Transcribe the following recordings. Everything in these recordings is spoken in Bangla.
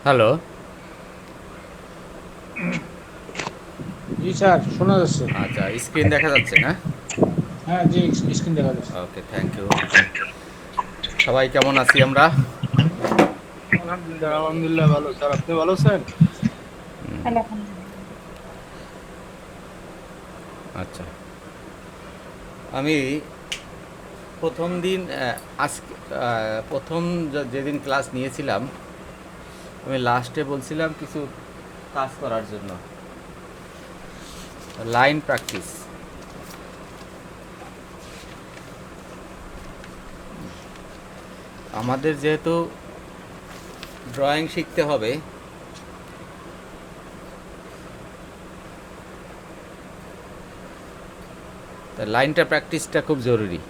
হ্যালো। জি স্যার, শোনা যাচ্ছে। আচ্ছা, স্ক্রিন দেখা যাচ্ছে না? হ্যাঁ জি, স্ক্রিন দেখা যাচ্ছে। ওকে, থ্যাংক ইউ। সবাই কেমন আছি আমরা? আলহামদুলিল্লাহ, আলহামদুলিল্লাহ ভালো স্যার, আপনি ভালো আছেন? আচ্ছা, আমি প্রথম দিন আজকে প্রথম যেদিন ক্লাস নিয়েছিলাম, আমি লাস্টে বলছিলাম কিছু কাজ করার জন্য, লাইন প্র্যাকটিস। আমাদের যেহেতু ড্রয়িং শিখতে হবে, তা লাইনটা প্র্যাকটিসটা খুব জরুরি।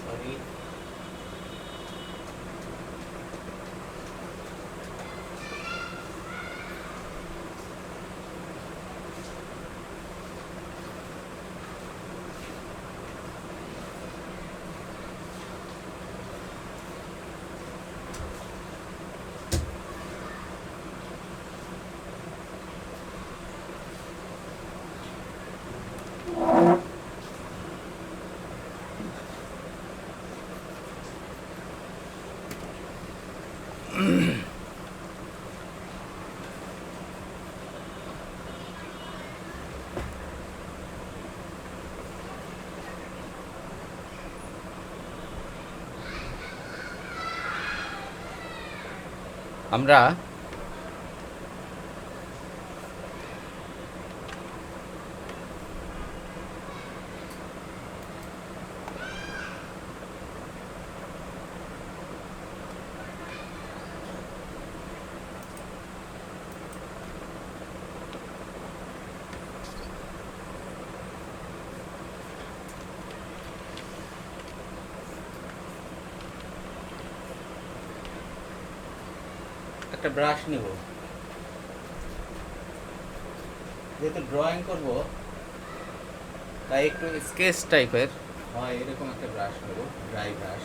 সরি। আমরা একটা ব্রাশ নেব, যেহেতু ড্রয়িং করব তাই একটু স্কেচ টাইপের হয় এরকম একটা ব্রাশ নেব, ড্রাই ব্রাশ।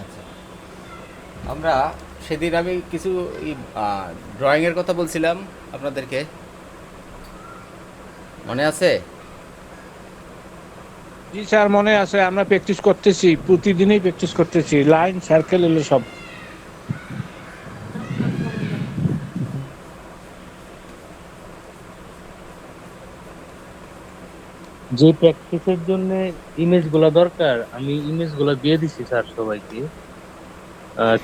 আচ্ছা, আমরা সেদিন আমি কিছু ড্রয়িংয়ের কথা বলছিলাম আপনাদেরকে, মনে আছে? জি স্যার, মনে আছে, আমরা প্র্যাকটিস করতেছি, প্রতিদিনই প্র্যাকটিস করতেছি, লাইন সার্কেল এলো সব। যে প্র্যাকটিসের জন্য ইমেজ গুলা দরকার, আমি ইমেজ গুলা দিয়ে দিছি স্যার সবাইকে।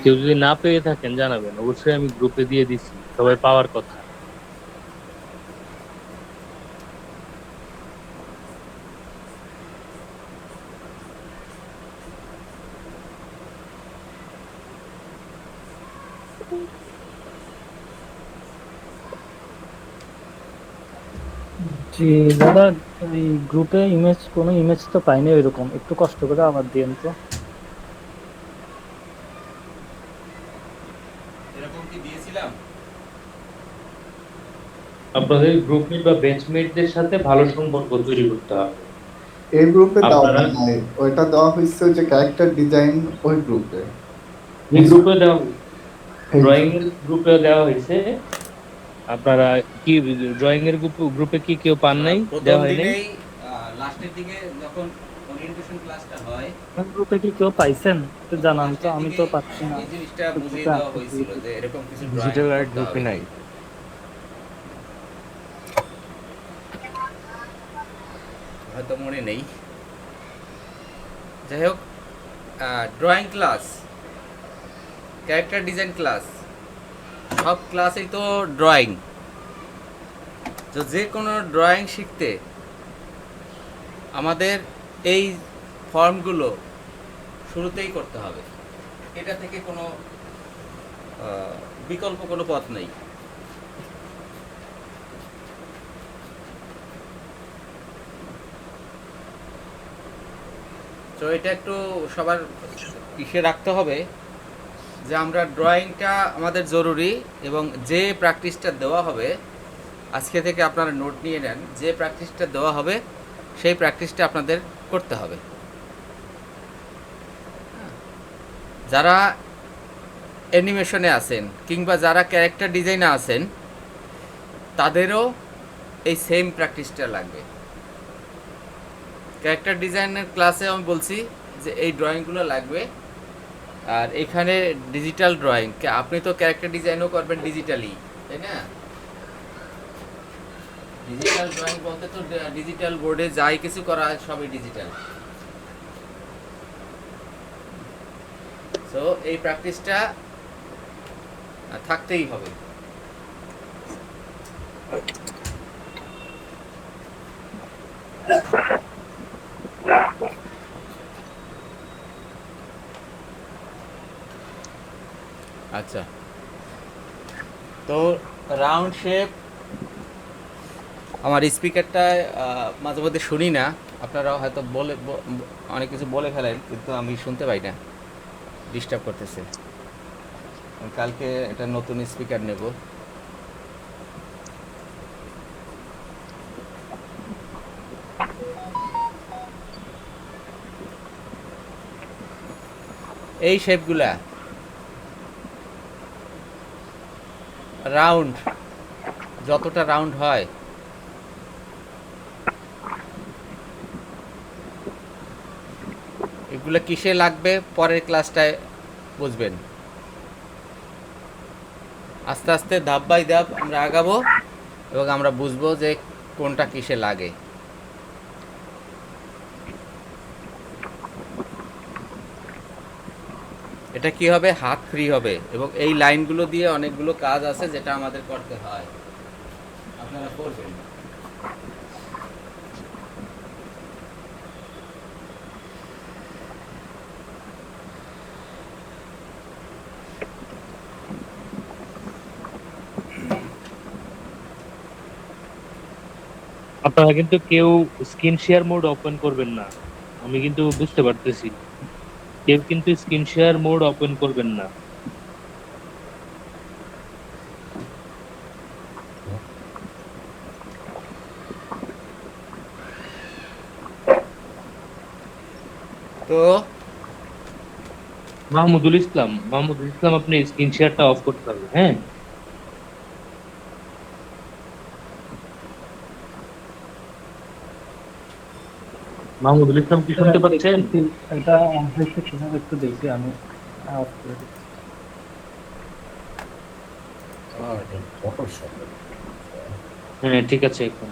কেউ যদি না পেয়ে থাকেন জানাবেন, অবশ্যই আমি গ্রুপে দিয়ে দিছি, সবাই পাওয়ার কথা। জি দাদা, এই গ্রুপে কোনো ইমেজ তো পাইনি ওইরকম, একটু কষ্ট করে আবার দিয়েন তো। এরকম কি দিয়েছিলাম? আপনাদের গ্রুপমেট বা বেঞ্চমেটদের সাথে ভালো সম্পর্ক তৈরি করতে হবে। এই গ্রুপে দেওয়া আপনারা হয় নাই, ওইটা দেওয়া হয়েছে ওই যে ক্যারেক্টার ডিজাইন ওই গ্রুপে। এই গ্রুপে দেওয়া, এই ড্রয়িং এর গ্রুপে দেওয়া হয়েছে। আপনারা কি ড্রয়িং এর গ্রুপে কি কেউ পান নাই, প্রথম দেওয়া হয় নাই? দিনেই লাস্টের দিকে যখন ওরিয়েন্টেশন ক্লাসটা হয়, গ্রুপে কি কেউ পাইছেন একটু জানান তো, লাস্টের আমি দিকে তো পাচ্ছি না। এই জিনিসটা তো বুঝিয়ে গ্রুপে দেওয়া আসতে হয়েছিল যে এরকম কিছু ড্রয়িং ডিজিটাল আর্ট করতে গ্রুপে হবে। নাই। হয়তো মনে নেই। যাই হোক, drawing class, character design class, সব ক্লাসেই তো ড্রয়িং। তো যে কোনো ড্রয়িং শিখতে আমাদের এই ফর্মগুলো শুরুতেই করতে হবে। এটা থেকে কোনো বিকল্প কোনো পথ নেই। তো এটা একটু সবার ইসে রাখতে হবে যে আমরা ড্রয়িংটা আমাদের জরুরি, এবং যে প্র্যাকটিসটা দেওয়া হবে আজকে থেকে আপনারা নোট নিয়ে নেন, যে প্র্যাকটিসটা দেওয়া হবে সেই প্র্যাকটিসটা আপনাদের করতে হবে। যারা অ্যানিমেশনে আছেন কিংবা যারা ক্যারেক্টার ডিজাইনে আছেন তাদেরও এই সেম প্র্যাকটিসটা লাগবে। ক্যারেক্টার ডিজাইনের ক্লাসে আমি বলছি যে এই ড্রয়িংগুলো লাগবে। আর এখানে ডিজিটাল ড্রয়িং, আপনি তো ক্যারেক্টার ডিজাইনও করবেন ডিজিটালি, তাই না? ডিজিটাল ড্রয়িং বলতে তো ডিজিটাল বোর্ডে যাই কিছু করা হয় সবই ডিজিটাল। সো এই প্র্যাকটিসটা থাকতেই হবে। আচ্ছা, তো রাউন্ড শেপ আমার স্পিকারটায় মাঝে মধ্যে শুনি না, আপনারাও হয়তো অনেক কিছু বলে ফেলেন কিন্তু আমি শুনতে পাই না, ডিস্টার্ব করতেছে। আমি কালকে একটা নতুন স্পিকার নেব। এই শেপগুলা রাউন্ড, যতটা রাউন্ড হয় এগুলো কিসে লাগবে পরের ক্লাসটায় বুঝবেন। আস্তে আস্তে ধাপ বাই ধাপ আমরা আগাবো এবং আমরা বুঝবো যে কোনটা কিসে লাগে। এটা কি হবে, হাত ফ্রি হবে এবং এই লাইনগুলো দিয়ে অনেকগুলো কাজ আছে যেটা আমাদের করতে হয়, আপনারা করবেন। আপনারা কিন্তু কেউ স্ক্রিন শেয়ার মোড ওপেন করবেন না, আমি কিন্তু বুঝতে পারতেছি। কেউ কিন্তু স্ক্রিন শেয়ার মোড ওপেন করবেন না। তো মাহমুদুল ইসলাম আপনি স্ক্রিন শেয়ারটা অফ করতে হবে, হ্যাঁ? মাহমুদুল ইসলাম কি শুনতে পাচ্ছেন? এটা অন হয়েছে কিনা একটু দেখি আমি, অফ করে দিচ্ছি। হ্যাঁ ঠিক আছে এখন।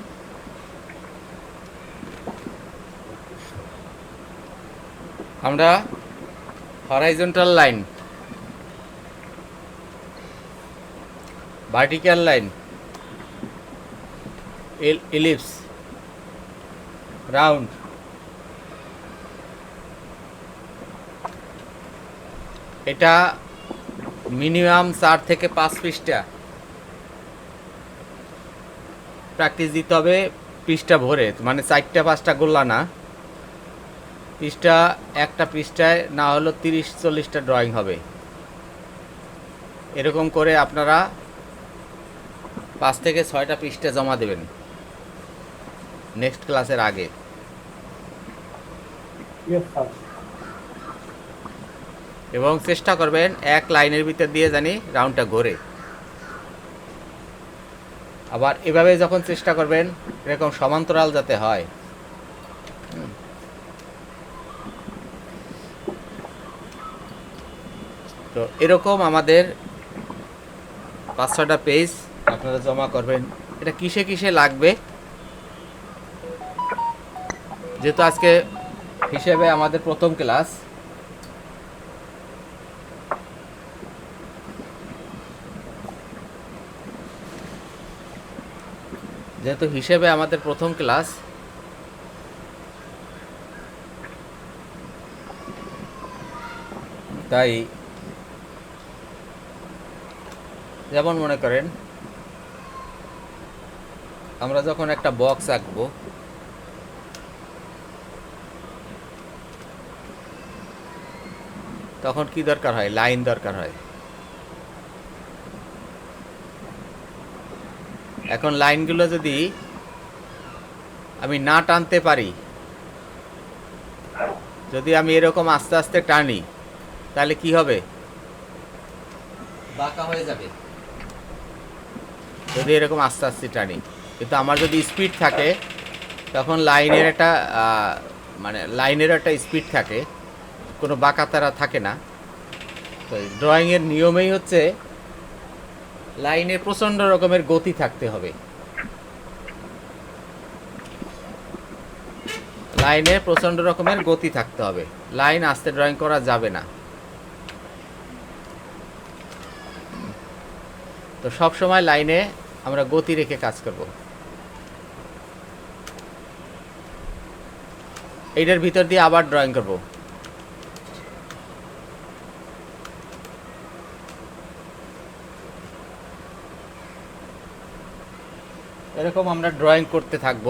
আমরা horizontal line, vertical line, ellipse, round, এটা মিনিমাম 4 থেকে 5 পৃষ্ঠা প্র্যাকটিস দিতে হবে পৃষ্ঠা ভরে, মানে 4টা 5টা গোল্লা না, পৃষ্ঠা একটা পৃষ্ঠায় না হলো 30-40টা ড্রয়িং হবে। এরকম করে আপনারা 5 থেকে 6টা পৃষ্ঠা জমা দেবেন নেক্সট ক্লাসের আগে। এবং চেষ্টা করবেন এক লাইনের ভিতর দিয়ে জানি রাউন্ডটা ঘোরে। আবার এভাবে যখন চেষ্টা করবেন এরকম সমান্তরাল যাতে হয়। তো এরকম আমাদের 5-6টা পেজ আপনারা জমা করবেন। এটা কিসে কিসে লাগবে, যেহেতু আজকে হিসেবে আমাদের প্রথম ক্লাস, তাই যেমন মনে করেন আমরা যখন একটা বক্স আঁকবো, তখন কি দরকার হয়? লাইন দরকার হয়। এখন লাইনগুলো যদি আমি না টানতে পারি, যদি আমি এরকম আস্তে আস্তে টানি, তাহলে কি হবে? বাঁকা হয়ে যাবে যদি এরকম আস্তে আস্তে টানি। কিন্তু আমার যদি স্পিড থাকে, তখন লাইনের একটা স্পিড থাকে, কোনো বাঁকা তারা থাকে না। তো ড্রয়িংয়ের নিয়মেই হচ্ছে লাইনে প্রচণ্ড রকমের গতি থাকতে হবে, লাইনে প্রচণ্ড রকমের গতি থাকতে হবে। লাইন আস্তে ড্রয়িং করা যাবে না। তো সব সময় লাইনে আমরা গতি রেখে কাজ করব। এইটার ভিতর দিয়ে আবার ড্রয়িং করব। এরকম আমরা ড্রয়িং করতে থাকব।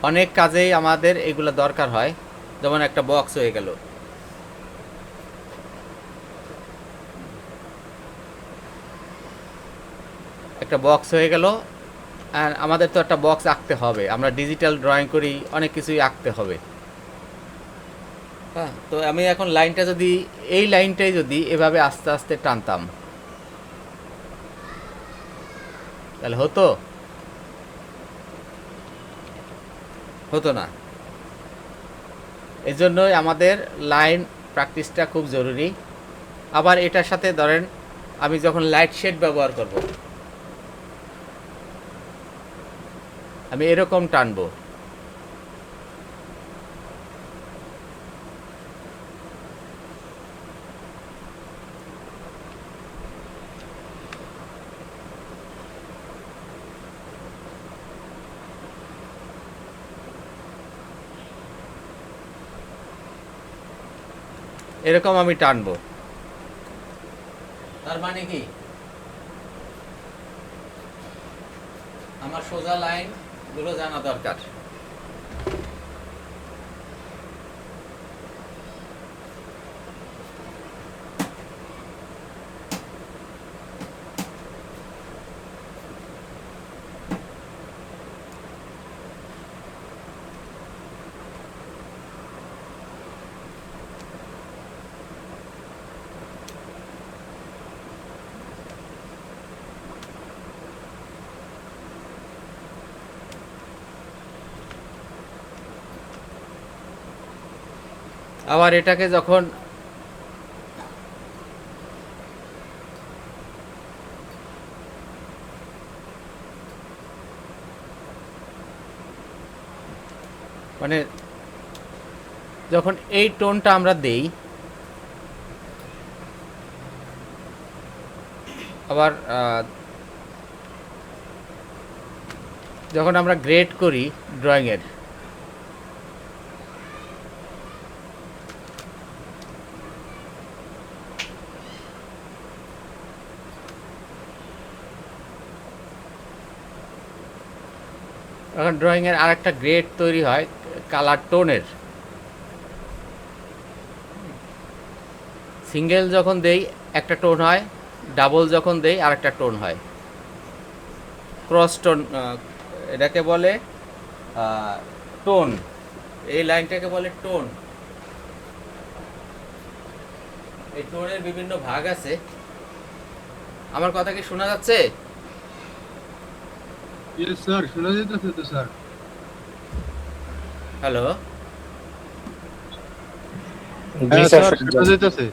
অনেক কাজেই আমাদের এগুলো দরকার হয়। যেমন একটা বক্স হয়ে গেল, আর আমাদের তো একটা বক্স আঁকতে হবে। আমরা ডিজিটাল ড্রয়িং করি, অনেক কিছুই আঁকতে হবে। হ্যাঁ, তো আমি এখন লাইনটা যদি, এই লাইনটাই যদি এভাবে আস্তে আস্তে টানতাম, তাহলে হতো না। এজন্যই আমাদের লাইন প্র্যাকটিসটা খুব জরুরি। আবার এটার সাথে ধরেন আমি যখন লাইট শেড ব্যবহার করব, আমি এরকম টানবো, এরকম আমি টানবো। তার মানে কি আমার সোজা লাইন গুলো জানা দরকার। আবার এটাকে যখন মানে যখন এই টোনটা আমরা দেই, আবার যখন আমরা গ্রেড করি ড্রয়িংয়ের, এখন ড্রয়িংয়ের আরেকটা গ্রেড তৈরি হয় কালার টোনের। সিঙ্গেল যখন দেই একটা টোন হয়, ডাবল যখন দেই আরেকটা টোন হয়, ক্রস টোন এটাকে বলে টোন। এই লাইনটাকে বলে টোন। এই টোনের বিভিন্ন ভাগ আছে। আমার কথা কি শোনা যাচ্ছে? ইয়েস স্যার, শোনা যাইতেছে তো স্যার। হ্যালো, জি হ্যাঁ স্যার, স্যার, শোনা শোনা যায়। যাইতেছে।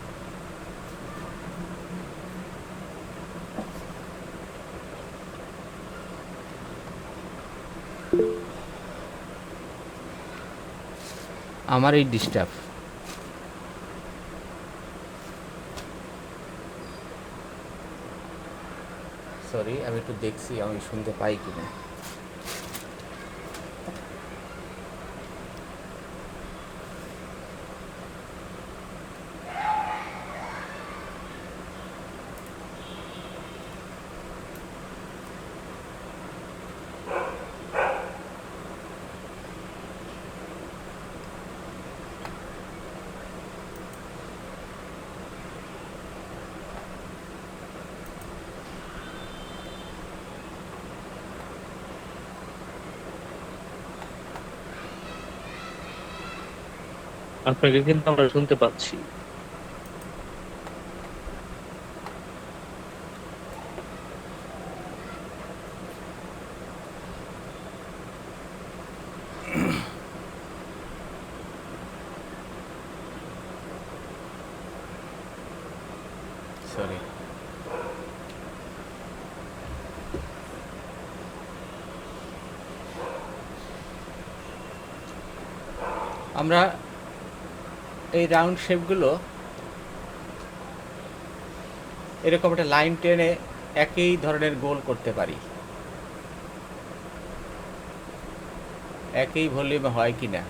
আমার এই ডিস্টার্ব। সরি, আমি একটু দেখছি আমি শুনতে পাই কিনা। আপনাকে কিন্তু আমরা শুনতে পাচ্ছি। সরি। আমরা এই রাউন্ড শেপগুলো এরকম একটা লাইন টেনে একই ধরনের গোল করতে পারি, একই ভলিউমে হয় কি না।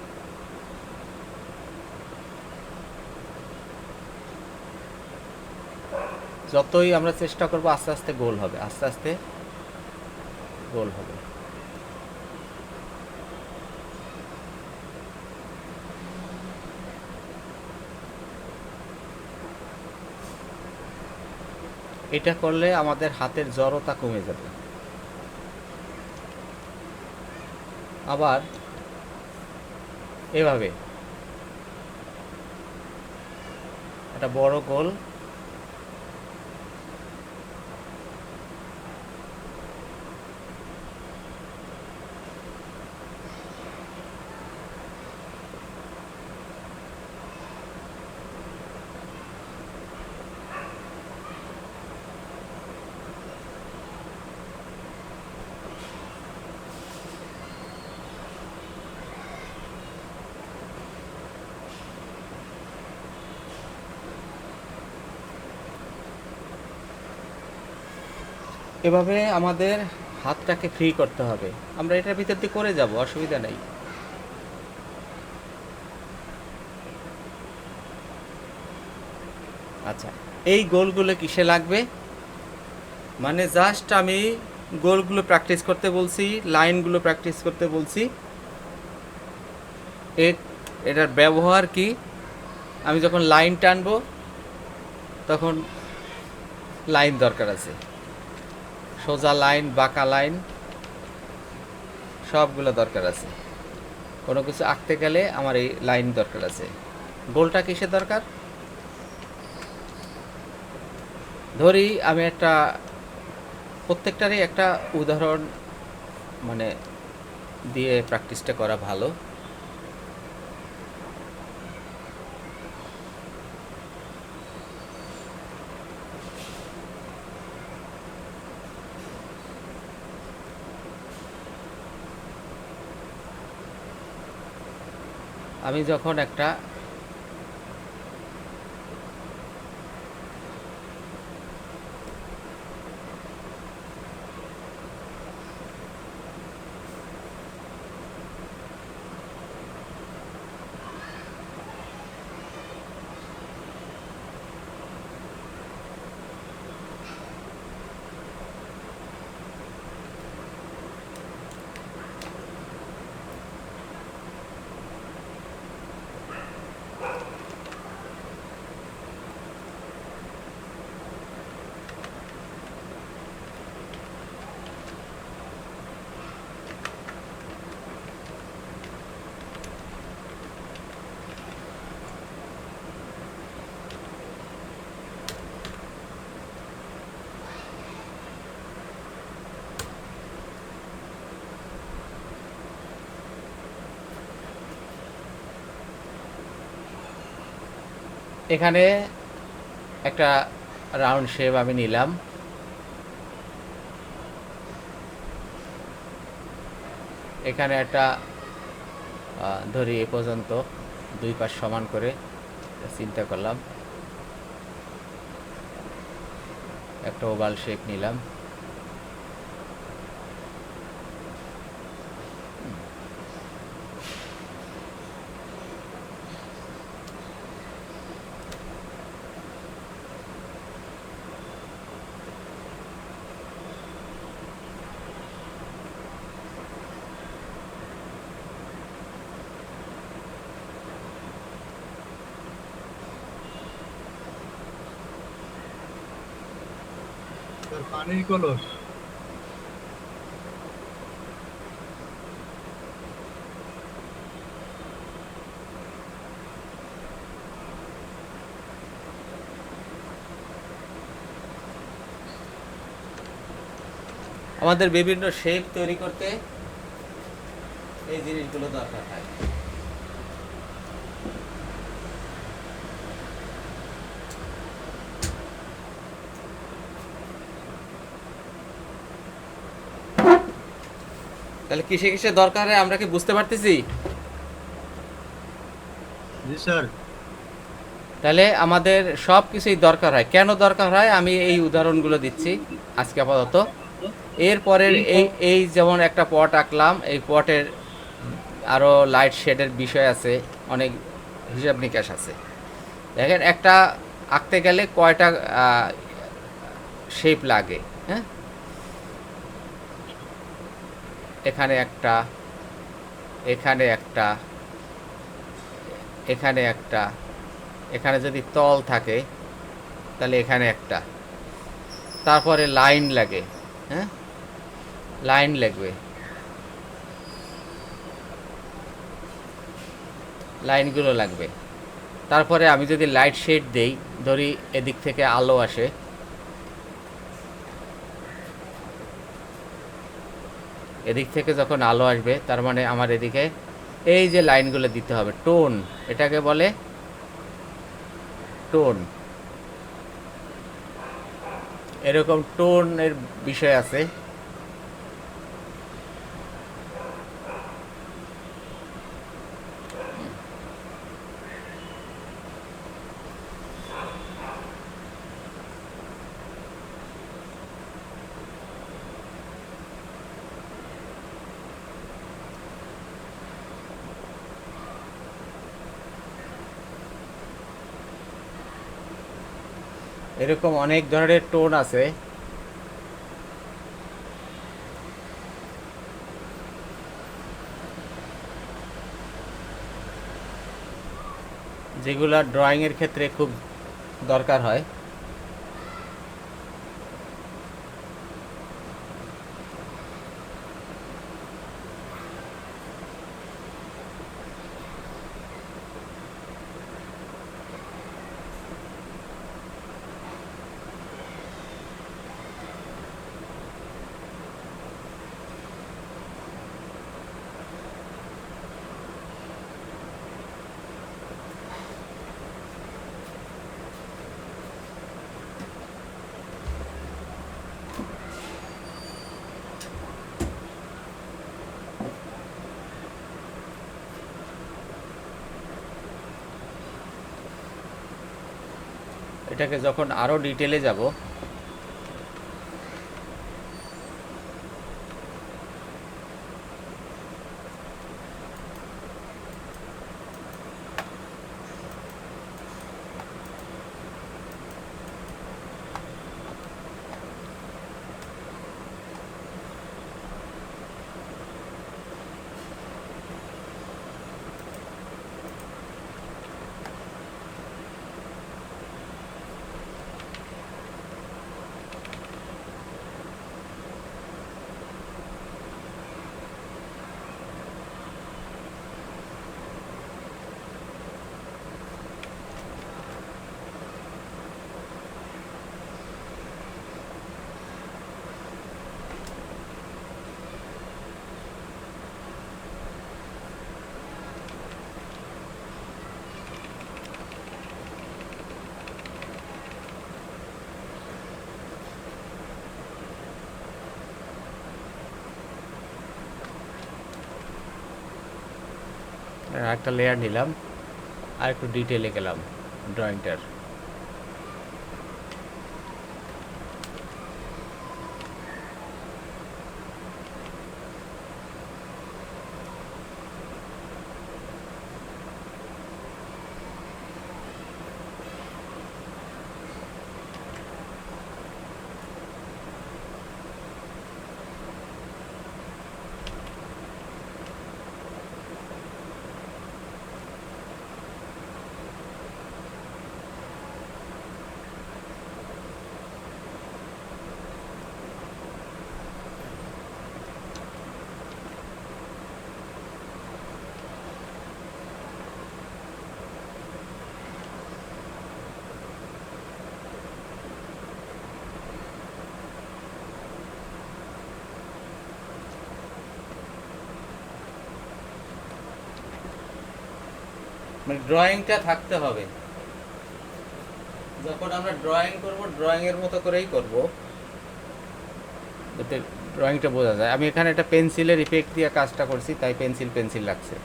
যতই আমরা চেষ্টা করব আস্তে আস্তে গোল হবে, আস্তে আস্তে গোল হবে। এটা করলে আমাদের হাতের জড়তা কমে যাবে। আবার এভাবে একটা বড় গোল এভাবে আমাদের হাতটাকে ফ্রি করতে হবে। আমরা এটার ভিতর দিয়ে করে যাব, অসুবিধা নেই। আচ্ছা, এই গোলগুলো কিসে লাগবে? মানে জাস্ট আমি গোলগুলো প্র্যাকটিস করতে বলছি, লাইনগুলো প্র্যাকটিস করতে বলছি। এটার ব্যবহার কি? আমি যখন লাইন টানবো তখন লাইন দরকার আছে, সোজা লাইন, বাঁকা লাইন, সবগুলো দরকার আছে। কোনো কিছু আঁকতে গেলে আমার এই লাইন দরকার আছে। গোলটা কিসের দরকার? ধরি আমি একটা, প্রত্যেকটারই একটা উদাহরণ মানে দিয়ে প্র্যাকটিসটা করা ভালো। আমি যখন একটা এখানে একটা রাউন্ড শেপ আমি নিলাম। এখানে একটা ধরি এ পর্যন্ত দুই পাশ সমান করে চিন্তা করলাম, একটা ওভাল শেপ নিলাম। স্যার পানির কলস। আমাদের বিভিন্ন শেপ তৈরি করতে এই জিনিসগুলো দরকার হয়। তাহলে কিসে কিসে দরকার হয় আমরা কি বুঝতে পারতেছি? জি স্যার। তাহলে আমাদের সব কিছুই দরকার হয়। কেন দরকার হয় আমি এই উদাহরণগুলো দিচ্ছি আজকে আপাতত। এরপরের এই এই যেমন একটা পট আঁকলাম, এই পটের আরও লাইট শেডের বিষয় আছে, অনেক হিসাব নিকাশ আছে। দেখেন একটা আঁকতে গেলে কয়টা শেপ লাগে, হ্যাঁ? এখানে একটা, এখানে একটা, এখানে একটা, এখানে যদি তল থাকে তাহলে এখানে একটা, তারপরে লাইন লাগে, হ্যাঁ, লাইন লাগবে, লাইনগুলো লাগবে। তারপরে আমি যদি লাইট শেড দেই, ধরি এদিক থেকে আলো আসে, এদিক থেকে যখন আলো আসবে তার মানে আমার এদিকে এই যে লাইনগুলো দিতে হবে, টোন, এটাকে বলে টোন। এরকম টোনের বিষয় আছে। এরকম অনেক ধরনের টোন আছে। যেগুলো ড্রয়িংয়ের ক্ষেত্রে খুব দরকার হয়। এটাকে যখন আরও ডিটেলে যাব, একটা লেয়ার নিলাম, আর একটু ডিটেলে গেলাম ড্রয়িংটার। মানে ড্রয়িংটা থাকতে হবে। যখন আমরা ড্রয়িং করব, ড্রয়িংয়ের মতো করেই করব, যাতে ড্রয়িংটা বোঝা যায়। আমি এখানে একটা পেন্সিলের ইফেক্ট দিয়ে কাজটা করছি, তাই পেন্সিল পেন্সিল লাগছে।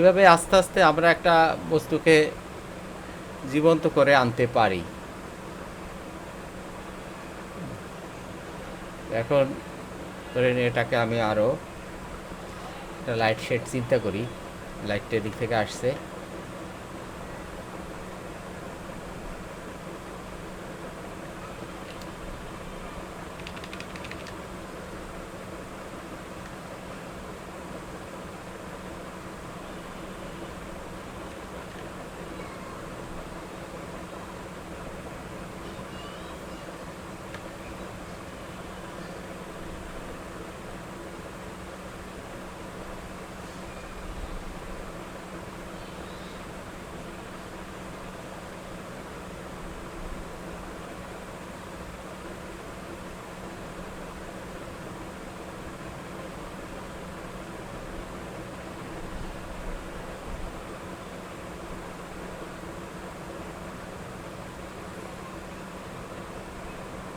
এভাবে আস্তে আস্তে আমরা একটা বস্তুকে জীবন্ত করে আনতে পারি। এখন ধরেন এটাকে আমি আরও একটা লাইট শেড চিন্তা করি, লাইটটা এদিক থেকে আসছে,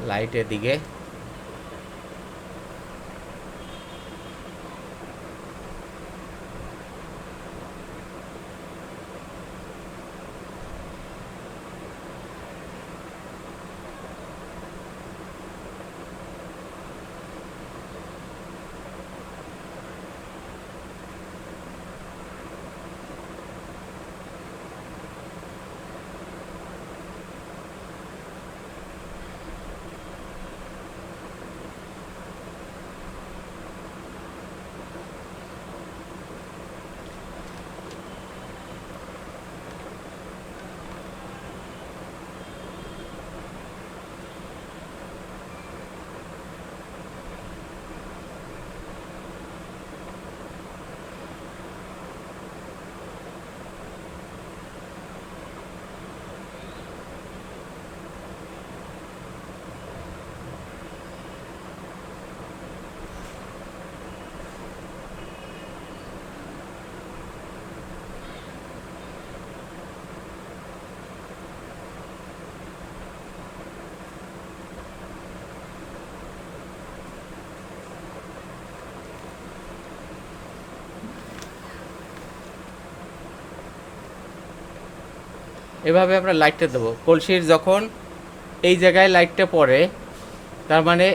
লাইটের দিকে এভাবে আমরা লাইটটা দেবো। কলসির যখন এই জায়গায় লাইটটা পড়ে, তার মানে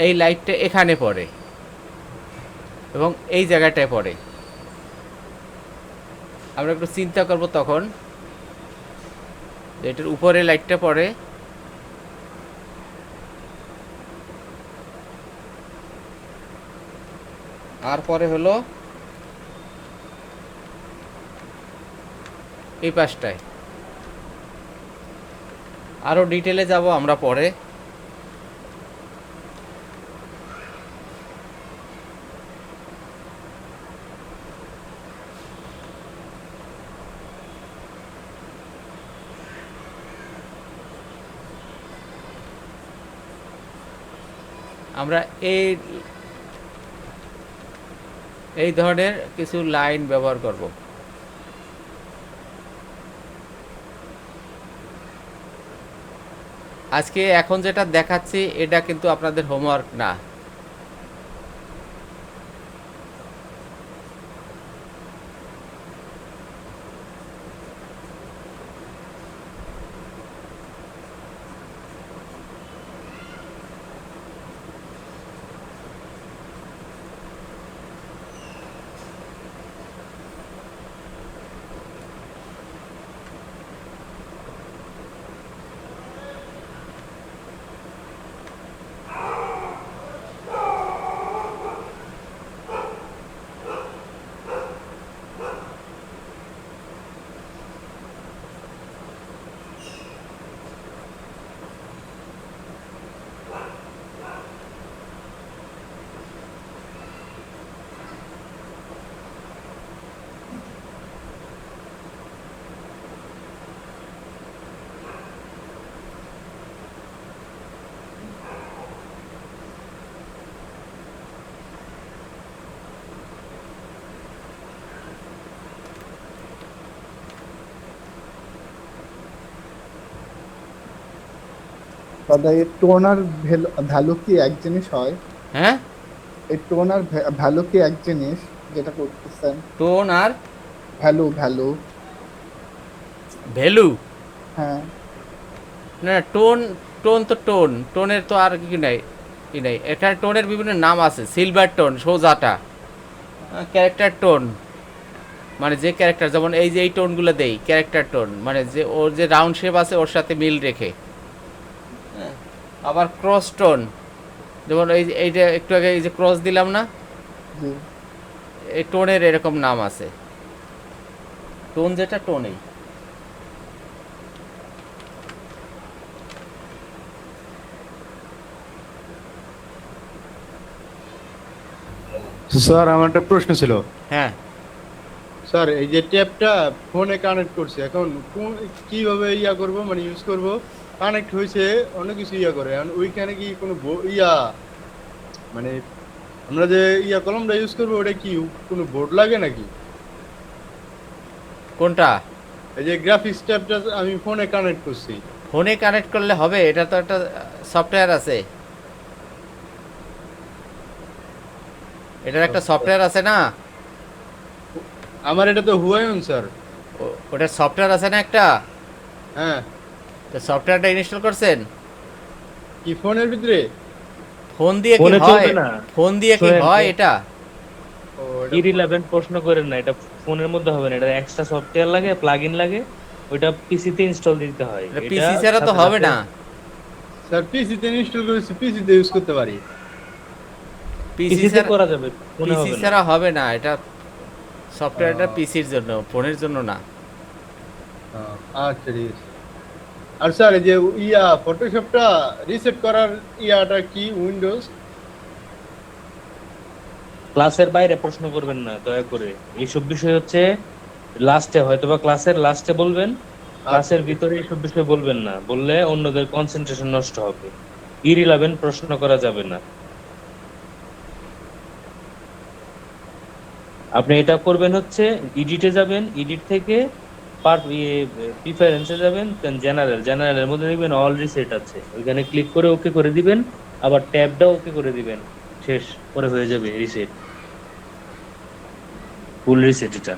এই লাইটটা এখানে পড়ে এবং এই জায়গাটায় পড়ে। আমরা একটু চিন্তা করব তখন যে এটার উপরে লাইটটা পড়ে, আর পরে হলো এই পাশটায়। আরও ডিটেলে যাব আমরা পরে। আমরা এই ধরনের কিছু লাইন ব্যবহার করব। আজকে এখন যেটা দেখাচ্ছি এটা কিন্তু আপনাদের হোমওয়ার্ক না। দাদা এই টোন আর ভ্যালু কি এক জিনিস হয়? হ্যাঁ, এই টোন আর ভ্যালু কি এক জিনিস যেটা করতেছেন? টোন আর ভ্যালু ভ্যালু ভ্যালু। হ্যাঁ না, টোন টোন তো টোন, টোনের তো আর কি নাই, কি নাই। এখানে টোনের বিভিন্ন নাম আছে। সিলভার টোন সোজাটা, ক্যারেক্টার টোন মানে যে ক্যারেক্টার, যেমন এই যে এই টোনগুলো দেই ক্যারেক্টার টোন, মানে যে ওর যে রাউন্ড শেপ আছে ওর সাথে মিল রেখে। হ্যাঁ, আবার ক্রস টোন, যেমন এইটা একটু আগে এই যে ক্রস দিলাম না, জি। এই টোনের এরকম নাম আছে। টোন যেটা টোনেই। স্যার আমার একটা প্রশ্ন ছিল। হ্যাঁ, স্যার এই যে ট্যাবটা ফোনে কানেক্ট করছে, এখন কিভাবে করব, মানে ইউজ করব? কানেক্ট হয়েছে, অনেক কিছু করে, এখন ওইখানে কি কোনো মানে আমরা যে কলমটা ইউজ করবো ওটা কি কোনো বোর্ড লাগে নাকি? কোনটা? এই যে গ্রাফিক্স ট্যাবটা আমি ফোনে কানেক্ট করছি। ফোনে কানেক্ট করলে হবে? এটা তো একটা সফটওয়্যার আছে, এটার একটা সফটওয়্যার আছে না? আমার এটা তো হুয়ায়ুন স্যার। ওটার সফটওয়্যার আছে না একটা? হ্যাঁ। তো সফটওয়্যারটা ইনস্টল করছেন? কি ফোনের ভিতরে? ফোন দিয়ে কি ফোনে হয়? চলবে না। ফোন দিয়ে কি শোনেন, হয় এটা? ও, ইরিলেভেন্ট প্রশ্ন করেন না, এটা ফোনের মধ্যে হবে না, এটা এক্সট্রা সফটওয়্যার লাগে, প্লাগইন লাগে, ওইটা পিসিতে ইনস্টল দিতে হয়। এটা পিসি ছাড়া তো হবে না। স্যার পিসিতে ইনস্টল করেছি, পিসিতে ইউজ করতে পারি। পিসি পিসিতে ছাড়া করা যাবে, ফোনে পিসি হবে না। ছাড়া হবে না। এটা সফটওয়্যারটা পিসির জন্য, ফোনের জন্য না। আচ্ছা ঠিক আছে। আর স্যার এই যে ফটোশপটা রিসেট করার কি উইন্ডোজ? ক্লাসের বাইরে প্রশ্ন করবেন না দয়া করে। এইসব বিষয় হচ্ছে লাস্টে, হয়তোবা ক্লাসের লাস্টে বলবেন, ক্লাসের ভিতরে এইসব বিষয় বলবেন না, বললে অন্যদের কনসেন্ট্রেশন নষ্ট হবে। ইরিলেভেন্ট প্রশ্ন করা যাবে না। আপনি এটা করবেন হচ্ছে এডিটে যাবেন, এডিট থেকে প্রিফারেন্সে যাবেন, জেনারেলের মধ্যে দেখবেন অল রিসেট আছে, ওইখানে ক্লিক করে ওকে করে দিবেন, আবার ট্যাবটাও ওকে করে দিবেন, শেষ করে হয়ে যাবে রিসেট, ফুল রিসেট এটা।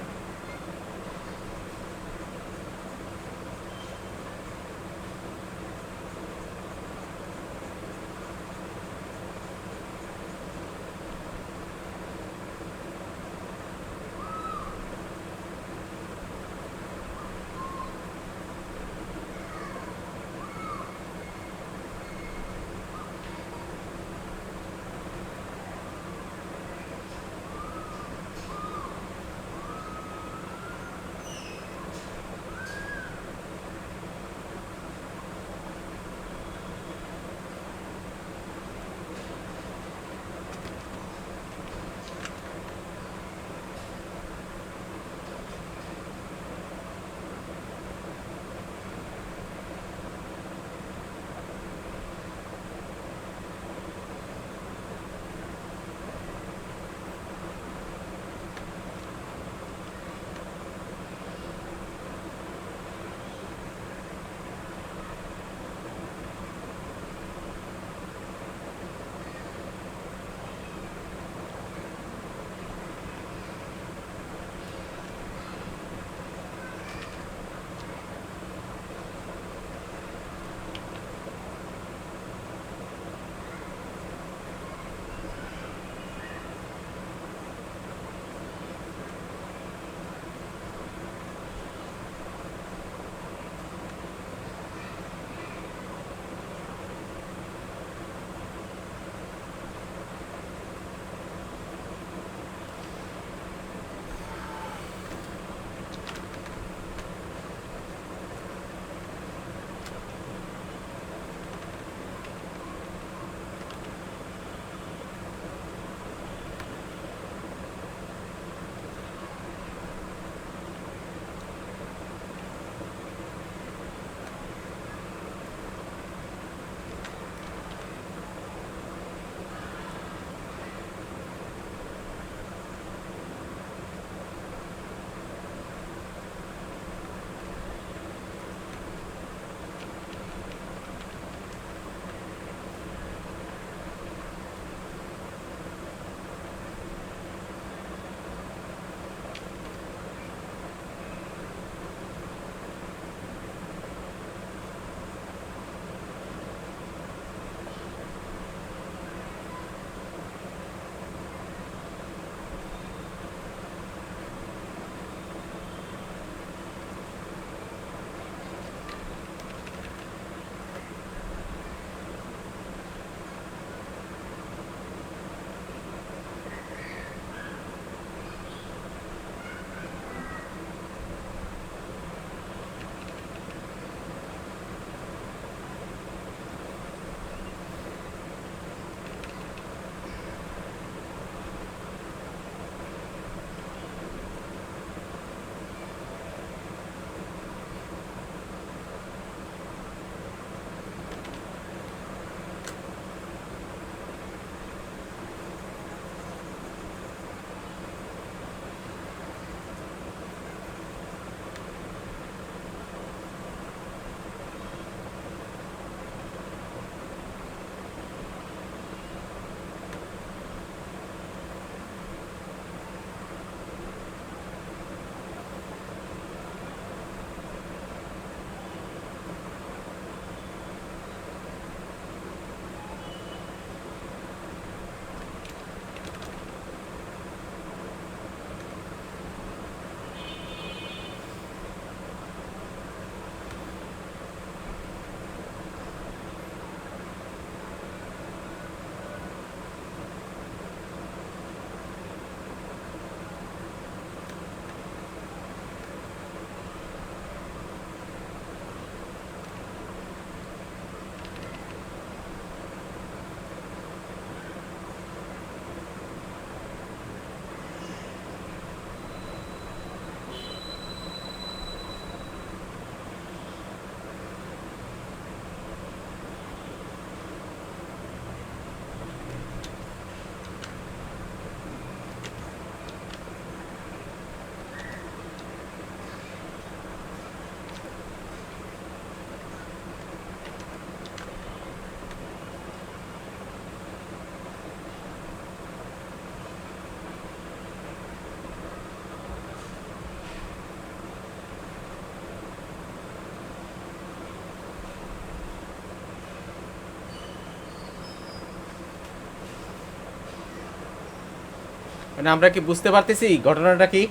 মানে আমরা কি বুঝতে পারতেছি ঘটনাটা কি?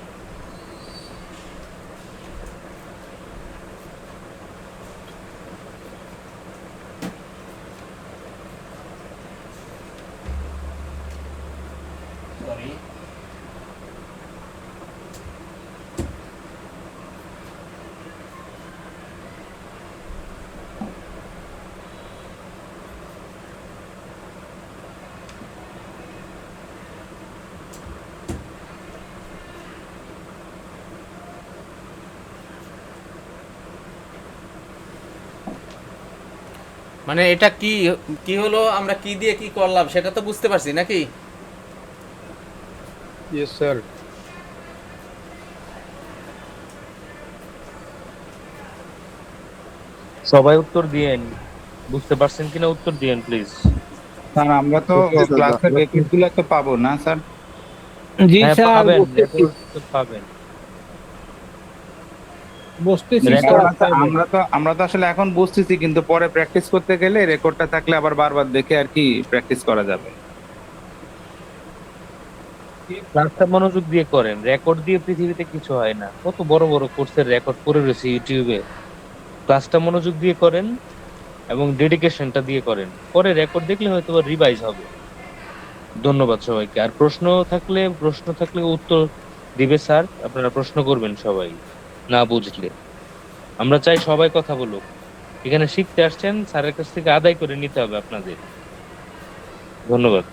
সরি, মানে এটা কি কি হলো, আমরা কি দিয়ে কি করলাম সেটা তো বুঝতে পারছি নাকি? Yes sir. সবাই উত্তর দিয়েন, বুঝতে পারছেন কিনা উত্তর দিয়েন প্লিজ। স্যার আমরা তো জি স্যার, ক্লাসের রেকর্ড গুলো তো পাবো না স্যার? জি হ্যাঁ স্যার, পাবেন, বসতেছি রেকর্ড তো পাবেন। বসতেছি Record স্যার। পাবেন। আমরা তো আসলে এখন বুঝতেছি, কিন্তু পরে প্র্যাকটিস করতে গেলে রেকর্ডটা থাকলে আবার বারবার দেখে আর কি প্র্যাকটিস করা যাবে। ক্লাসটা মনোযোগ দিয়ে করেন, রেকর্ড দিয়ে পৃথিবীতে কিছু হয় না। কত বড় বড় কোর্সের রেকর্ড করে রয়েছে ইউটিউবে। ক্লাসটা মনোযোগ দিয়ে করেন এবং ডেডিকেশনটা দিয়ে করেন, পরে রেকর্ড দেখলে হয়তো রিভাইজ হবে। ধন্যবাদ সবাইকে। আর প্রশ্ন থাকলে উত্তর দিবে স্যার, আপনারা প্রশ্ন করবেন সবাই না বুঝলে। আমরা চাই সবাই কথা বলুক, এখানে শিখতে আসছেন, স্যারের কাছ থেকে আদায় করে নিতে হবে আপনাদের। ধন্যবাদ।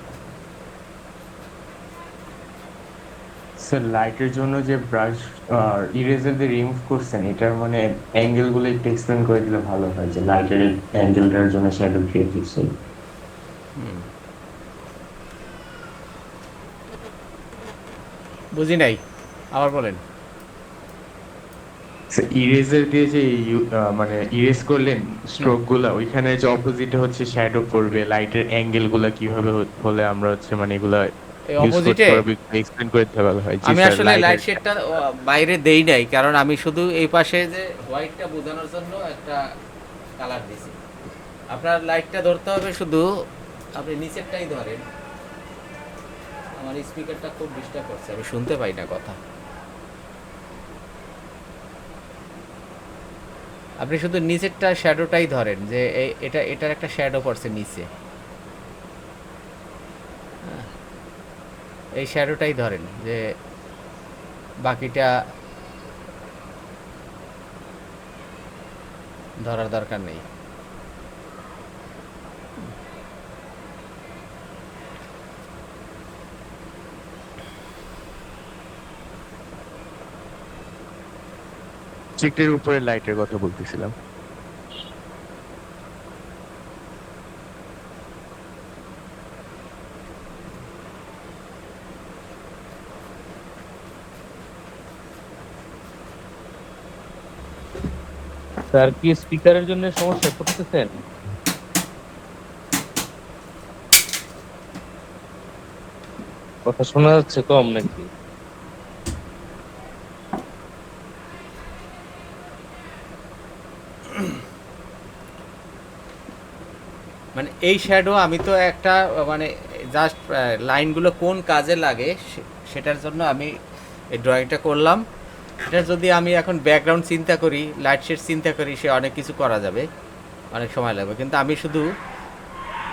স্যার লাইটের জন্য যে ব্রাশ ইরেজার দিয়ে রিমুভ করছেন, এটার মানে অ্যাঙ্গেল গুলো একটু এক্সপ্লেন করে দিলে ভালো হয়, যে লাইটের অ্যাঙ্গেলটার জন্য শ্যাডো ক্রিয়েট করছেন। বুঝি নাই, আবার বলেন। ইরেজার দিয়ে যে মানে ইরেজ করলেন স্ট্রোক গুলা, ওইখানে যে অপোজিটে হচ্ছে শ্যাডো পড়বে, লাইটের অ্যাঙ্গেল গুলা কিভাবে হলে আমরা হচ্ছে মানে এগুলা এই ইউজ করতে অপোজিটে পারবো, এক্সপ্লেন করে দিতে ভালো হয়। জি আমি স্যার, আসলে লাইট শেডটা বাইরে দেই নাই, কারণ আমি শুধু এই পাশে যে হোয়াইটটা বোঝানোর জন্য একটা কালার দিছি। আপনার লাইটটা ধরতে হবে শুধু, আপনি নিচেরটাই ধরেন। আমার স্পিকারটা খুব ডিস্টার্ব করছে, আমি শুনতে পাই না কথা। আপনি শুধু নিচেরটা শ্যাডোটাই ধরেন, যে এটার একটা শ্যাডো পড়ছে নিচে, হ্যাঁ, এই শ্যাডোটাই ধরেন, যে বাকিটা ধরার দরকার নেই। চিকটের উপরে লাইটের কথা বলতেছিলাম। স্যার কি স্পিকারের জন্য সমস্যা করতেছেন? কথা শোনা যাচ্ছে কম নাকি? মানে এই শ্যাডো আমি তো একটা মানে জাস্ট লাইনগুলো কোন কাজে লাগে সেটার জন্য আমি এই ড্রয়িংটা করলাম। এটা যদি আমি এখন ব্যাকগ্রাউন্ড চিন্তা করি, লাইট শেড চিন্তা করি, সে অনেক কিছু করা যাবে, অনেক সময় লাগবে। কিন্তু আমি শুধু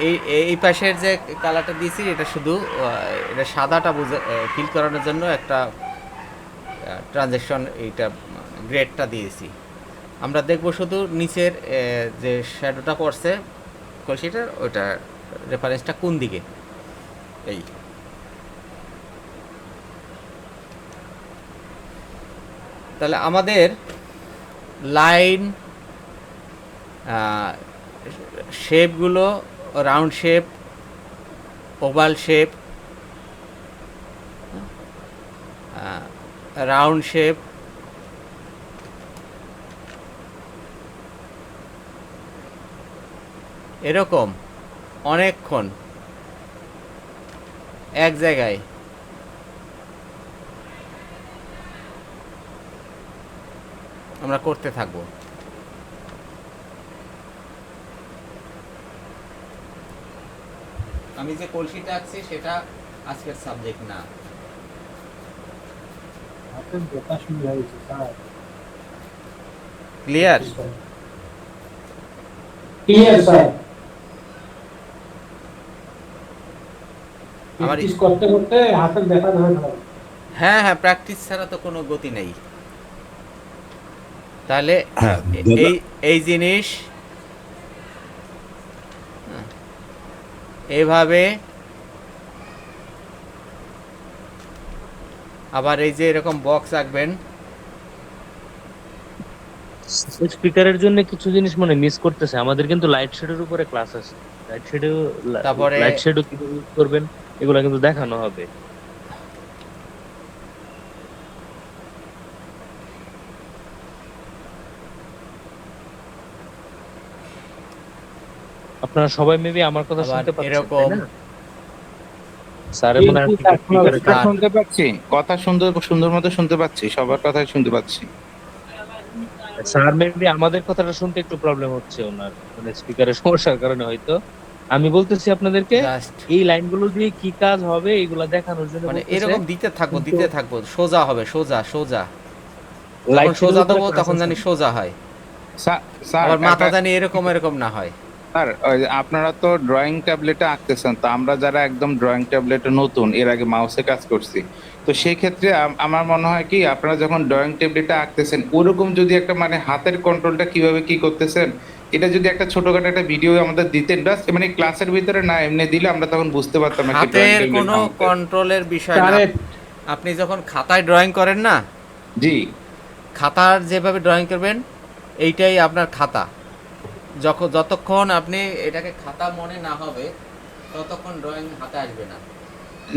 এই এই পাশের যে কালারটা দিয়েছি, এটা শুধু এটা সাদাটা বুঝে ফিল করানোর জন্য একটা ট্রানজ্যাকশন, এইটা গ্রেডটা দিয়েছি। আমরা দেখব শুধু নিচের যে শ্যাডোটা পড়ছে কলসিটার, ওইটা রেফারেন্সটা কোন দিকে। এই তাহলে আমাদের লাইন শেপগুলো round shape, oval shape, round shape, এরকম অনেকক্ষণ এক জায়গায় আমরা করতে থাকবো। আমি যে কলসিটা আঁকছি সেটা আজকের সাবজেক্ট না, হাতের ব্যথা শুরু হয়েছে স্যার। ক্লিয়ার? Clear sir. আমার প্র্যাকটিস করতে করতে হাতের ব্যথা ধরে গেল। হ্যাঁ হ্যাঁ, প্র্যাকটিস ছাড়া তো কোনো গতি নেই। তাহলে এই এই জিনিস এইভাবে, আবার এই যে এরকম বক্স আঁকবেন। স্পিকারের জন্য কিছু জিনিস মানে মিস করতেছে। আমাদের কিন্তু লাইট শেডের উপরে ক্লাস আছে, তারপরে লাইট শেডও কিভাবে ইউজ করবেন এগুলো কিন্তু দেখানো হবে। আপনারা সবাই মেবি আমার কথা আবার শুনতে পাচ্ছেন, এরকম তাই না? স্যারের মনে হয় স্পিকারের কথা শুনতে পাচ্ছি, কথা সুন্দর সুন্দর মতো শুনতে পাচ্ছি, সবার কথাই শুনতে পাচ্ছি। স্যার মেবি আমাদের কথাটা শুনতে একটু প্রবলেম হচ্ছে ওনার, মানে স্পিকারের সমস্যার কারণে হয়তো। আমি বলতেছি আপনাদেরকে জাস্ট এই লাইনগুলো দিয়ে কি কাজ হবে এগুলা দেখানোর জন্য মানে বলতেছে। এরকম দিতে থাকবো কিন্তু দিতে থাকবো, সোজা হবে, সোজা সোজা। লাইট যখন সোজা দেবো ক্লাস তখন আছে। জানি সোজা হয়, স্যার আবার মাথা জানি এরকম এরকম না হয়। স্যার ওই যে আপনারা তো ড্রয়িং ট্যাবলেটে আঁকতেছেন, তো আমরা যারা একদম ড্রয়িং ট্যাবলেটে নতুন, এর আগে মাউসে কাজ করছি, তো সেই ক্ষেত্রে আমার মনে হয় কি আপনারা যখন ড্রয়িং ট্যাবলেটে আঁকতেছেন ওরকম যদি একটা মানে হাতের কন্ট্রোলটা কিভাবে কি করতেছেন এটা যদি একটা ছোটখাটো একটা ভিডিও আমাদের দিতেন, বাস মানে ক্লাসের ভিতরে না এমনি দিলে আমরা তখন বুঝতে পারতাম না কি ড্রয়িং হাতের ট্যাবলেট কোনো কন্ট্রোলের বিষয় না। Correct. আপনি যখন খাতায় ড্রয়িং করেন না, জি খাতার যেভাবে ড্রয়িং করবেন এইটাই আপনার খাতা। যতক্ষণ আপনি এটাকে খাতা মনে না হবে ততক্ষণ ড্রয়িং হাতে আসবে না।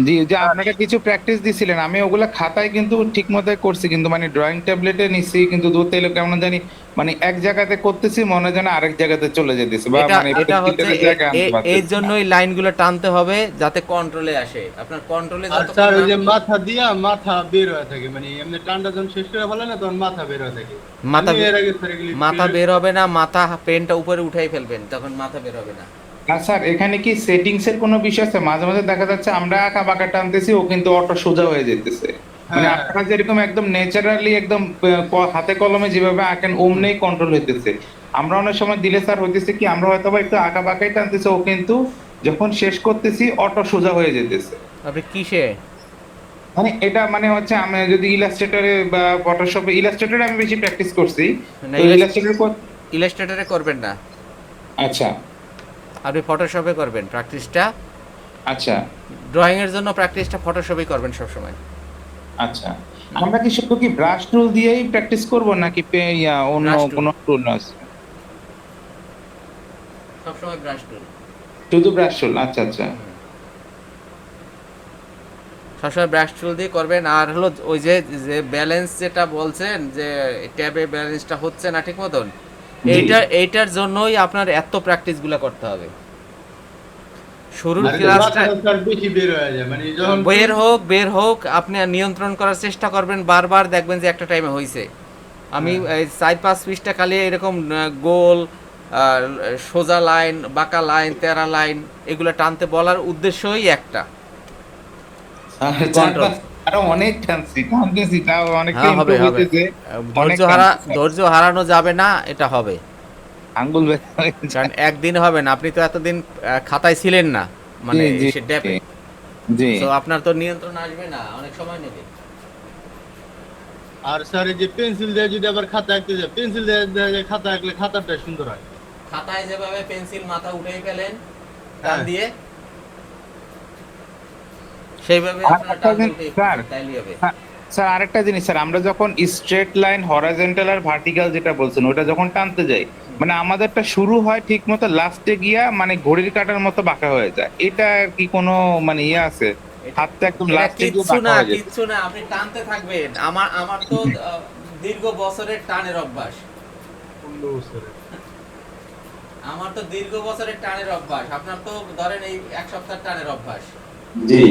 জি, যে আপনারা কিছু প্র্যাকটিস দিছিলেন, আমি ওগুলা খাতায় কিন্তু ঠিক মতোই করছি, কিন্তু মানে ড্রয়িং ট্যাবলেটে নিচ্ছি কিন্তু দূর থেকে কেমন জানি মানে এক জায়গাতে করতেছি মনে যেন আরেক জায়গাতে চলে যেতেছে, বা এটা মানে এটা হচ্ছে প্রত্যেকটা জায়গায় আনতে এই পারতেছি না। জন্যই লাইনগুলো টানতে হবে যাতে কন্ট্রোলে আসে। আপনার কন্ট্রোলে আর যতক্ষণ স্যার ওই না যে আসবে- মাথা দিয়া মাথা বের হয়ে থাকে, মানে এমনি টানটা যখন শেষ করে বলে না তখন মাথা বের হয়ে থাকে। মাথা আমি এর আগে স্যার এগুলি মাথা বের হবে না, মাথা পেনটা উপরে উঠাই ফেলবেন, তখন মাথা বের হবে না। আর স্যার এখানে কি সেটিংস এর কোনো বিষয় আছে? মাঝে মাঝে দেখা যাচ্ছে আমরা আঁকা বাঁকা টানতেছি ও কিন্তু অটো সোজা হয়ে যেতেছে, মানে হ্যাঁ। আপনারা যেরকম একদম ন্যাচারালি একদম হাতে কলমে যেভাবে আঁকেন অমনেই কন্ট্রোল হইতেছে। আমরা অনেক সময় দিলে স্যার হইতেছে কি আমরা হয়তো বা একটু আঁকা বাঁকাই টানতেছি, ও কিন্তু যখন শেষ করতেছি অটো সোজা হয়ে যেতেছে। আপনি কিসে? মানে এটা মানে হচ্ছে আমি যদি ইলাস্ট্রেটরে বা ফটোশপে, ইলাস্ট্রেটরে আমি বেশি প্র্যাকটিস করছি, না, তো ইলাস্ট্রেটর ইলাস্ট্রেটরে করবেন না, আচ্ছা আপনি ফটোশপে করবেন প্র্যাকটিসটা। আচ্ছা ড্রয়িং এর জন্য প্র্যাকটিসটা ফটোশপেই করবেন সবসময়। আচ্ছা, আমরা কি শুধু কি ব্রাশ টুল দিয়েই প্র্যাকটিস করব নাকি অন্য Brush tool। কোনো টুল আছে? সবসময় ব্রাশ টুল, শুধু ব্রাশ টুল, আচ্ছা আচ্ছা সবসময় ব্রাশ টুল দিয়ে করবেন। আর হলো ওই যে যে ব্যালেন্স যেটা বলছেন যে ট্যাবে ব্যালেন্সটা হচ্ছে না ঠিক মতন, এইটার জন্যই আপনার এত প্র্যাকটিসগুলো করতে হবে। শুরুর আর ক্লাসটা মাথাটা স্যার বেশি বের হয়ে যায়, মানে যখন বের হোক আপনি নিয়ন্ত্রণ করার চেষ্টা করবেন, বারবার দেখবেন যে একটা টাইমে হয়েছে। আমি এই 4-5 পৃষ্ঠা খালি এরকম গোল সোজা লাইন, বাঁকা লাইন, তেরা লাইন এগুলো টানতে বলার উদ্দেশ্যই একটা। Control। আরো অনেক টানতেছি তাও অনেকটা হ্যাঁ, হবে ইমপ্রুভ হবে। হইতেছে, অনেক ধৈর্য হারানো যাবে না, এটা হবে। আঙ্গুল ব্যথা হয়ে কারণ যায়। একদিন হবে না, আপনি তো এতদিন খাতায় ছিলেন না, মানে জি, সে ড্যাপে, জি তো আপনার তো নিয়ন্ত্রণ আসবে না, অনেক সময় নেবে। আর স্যার এই যে পেন্সিল দিয়ে যদি আবার খাতা আঁকতে যায়, পেন্সিল দিয়ে দেখা যায় খাতা আঁকলে খাতাটা সুন্দর হয়। খাতায় যেভাবে পেন্সিল মাথা উঠেই ফেলেন টান হ্যাঁ। দিয়ে, সেইভাবে আর আপনার একটা টান জিনিস, উঠেই স্যার, তাইলেই হবে। স্যার আরেকটা জিনিস স্যার, আমরা যখন স্ট্রেট লাইন, হরাইজন্টাল আর ভার্টিক্যাল যেটা বলছেন ওটা যখন টানতে যাই, মানে আমাদেরটা শুরু হয় ঠিক মতো, লাস্টে গিয়া মানে ঘড়ির কাঁটার মতো বাঁকা হয়ে যায়, এটা কি কোনো মানে ইয়ে আছে? হাতটা একদম এটা লাস্টে গিয়ে কিচ্ছু বাঁকা না, হয়ে যায়। কিচ্ছু না, আপনি টানতে থাকবেন। আমার তো দীর্ঘ বছরের টানের অভ্যাস, 15 বছরের। আমার তো দীর্ঘ বছরের টানের অভ্যাস, আপনার তো ধরেন এই এক সপ্তাহ টানের অভ্যাস। জি,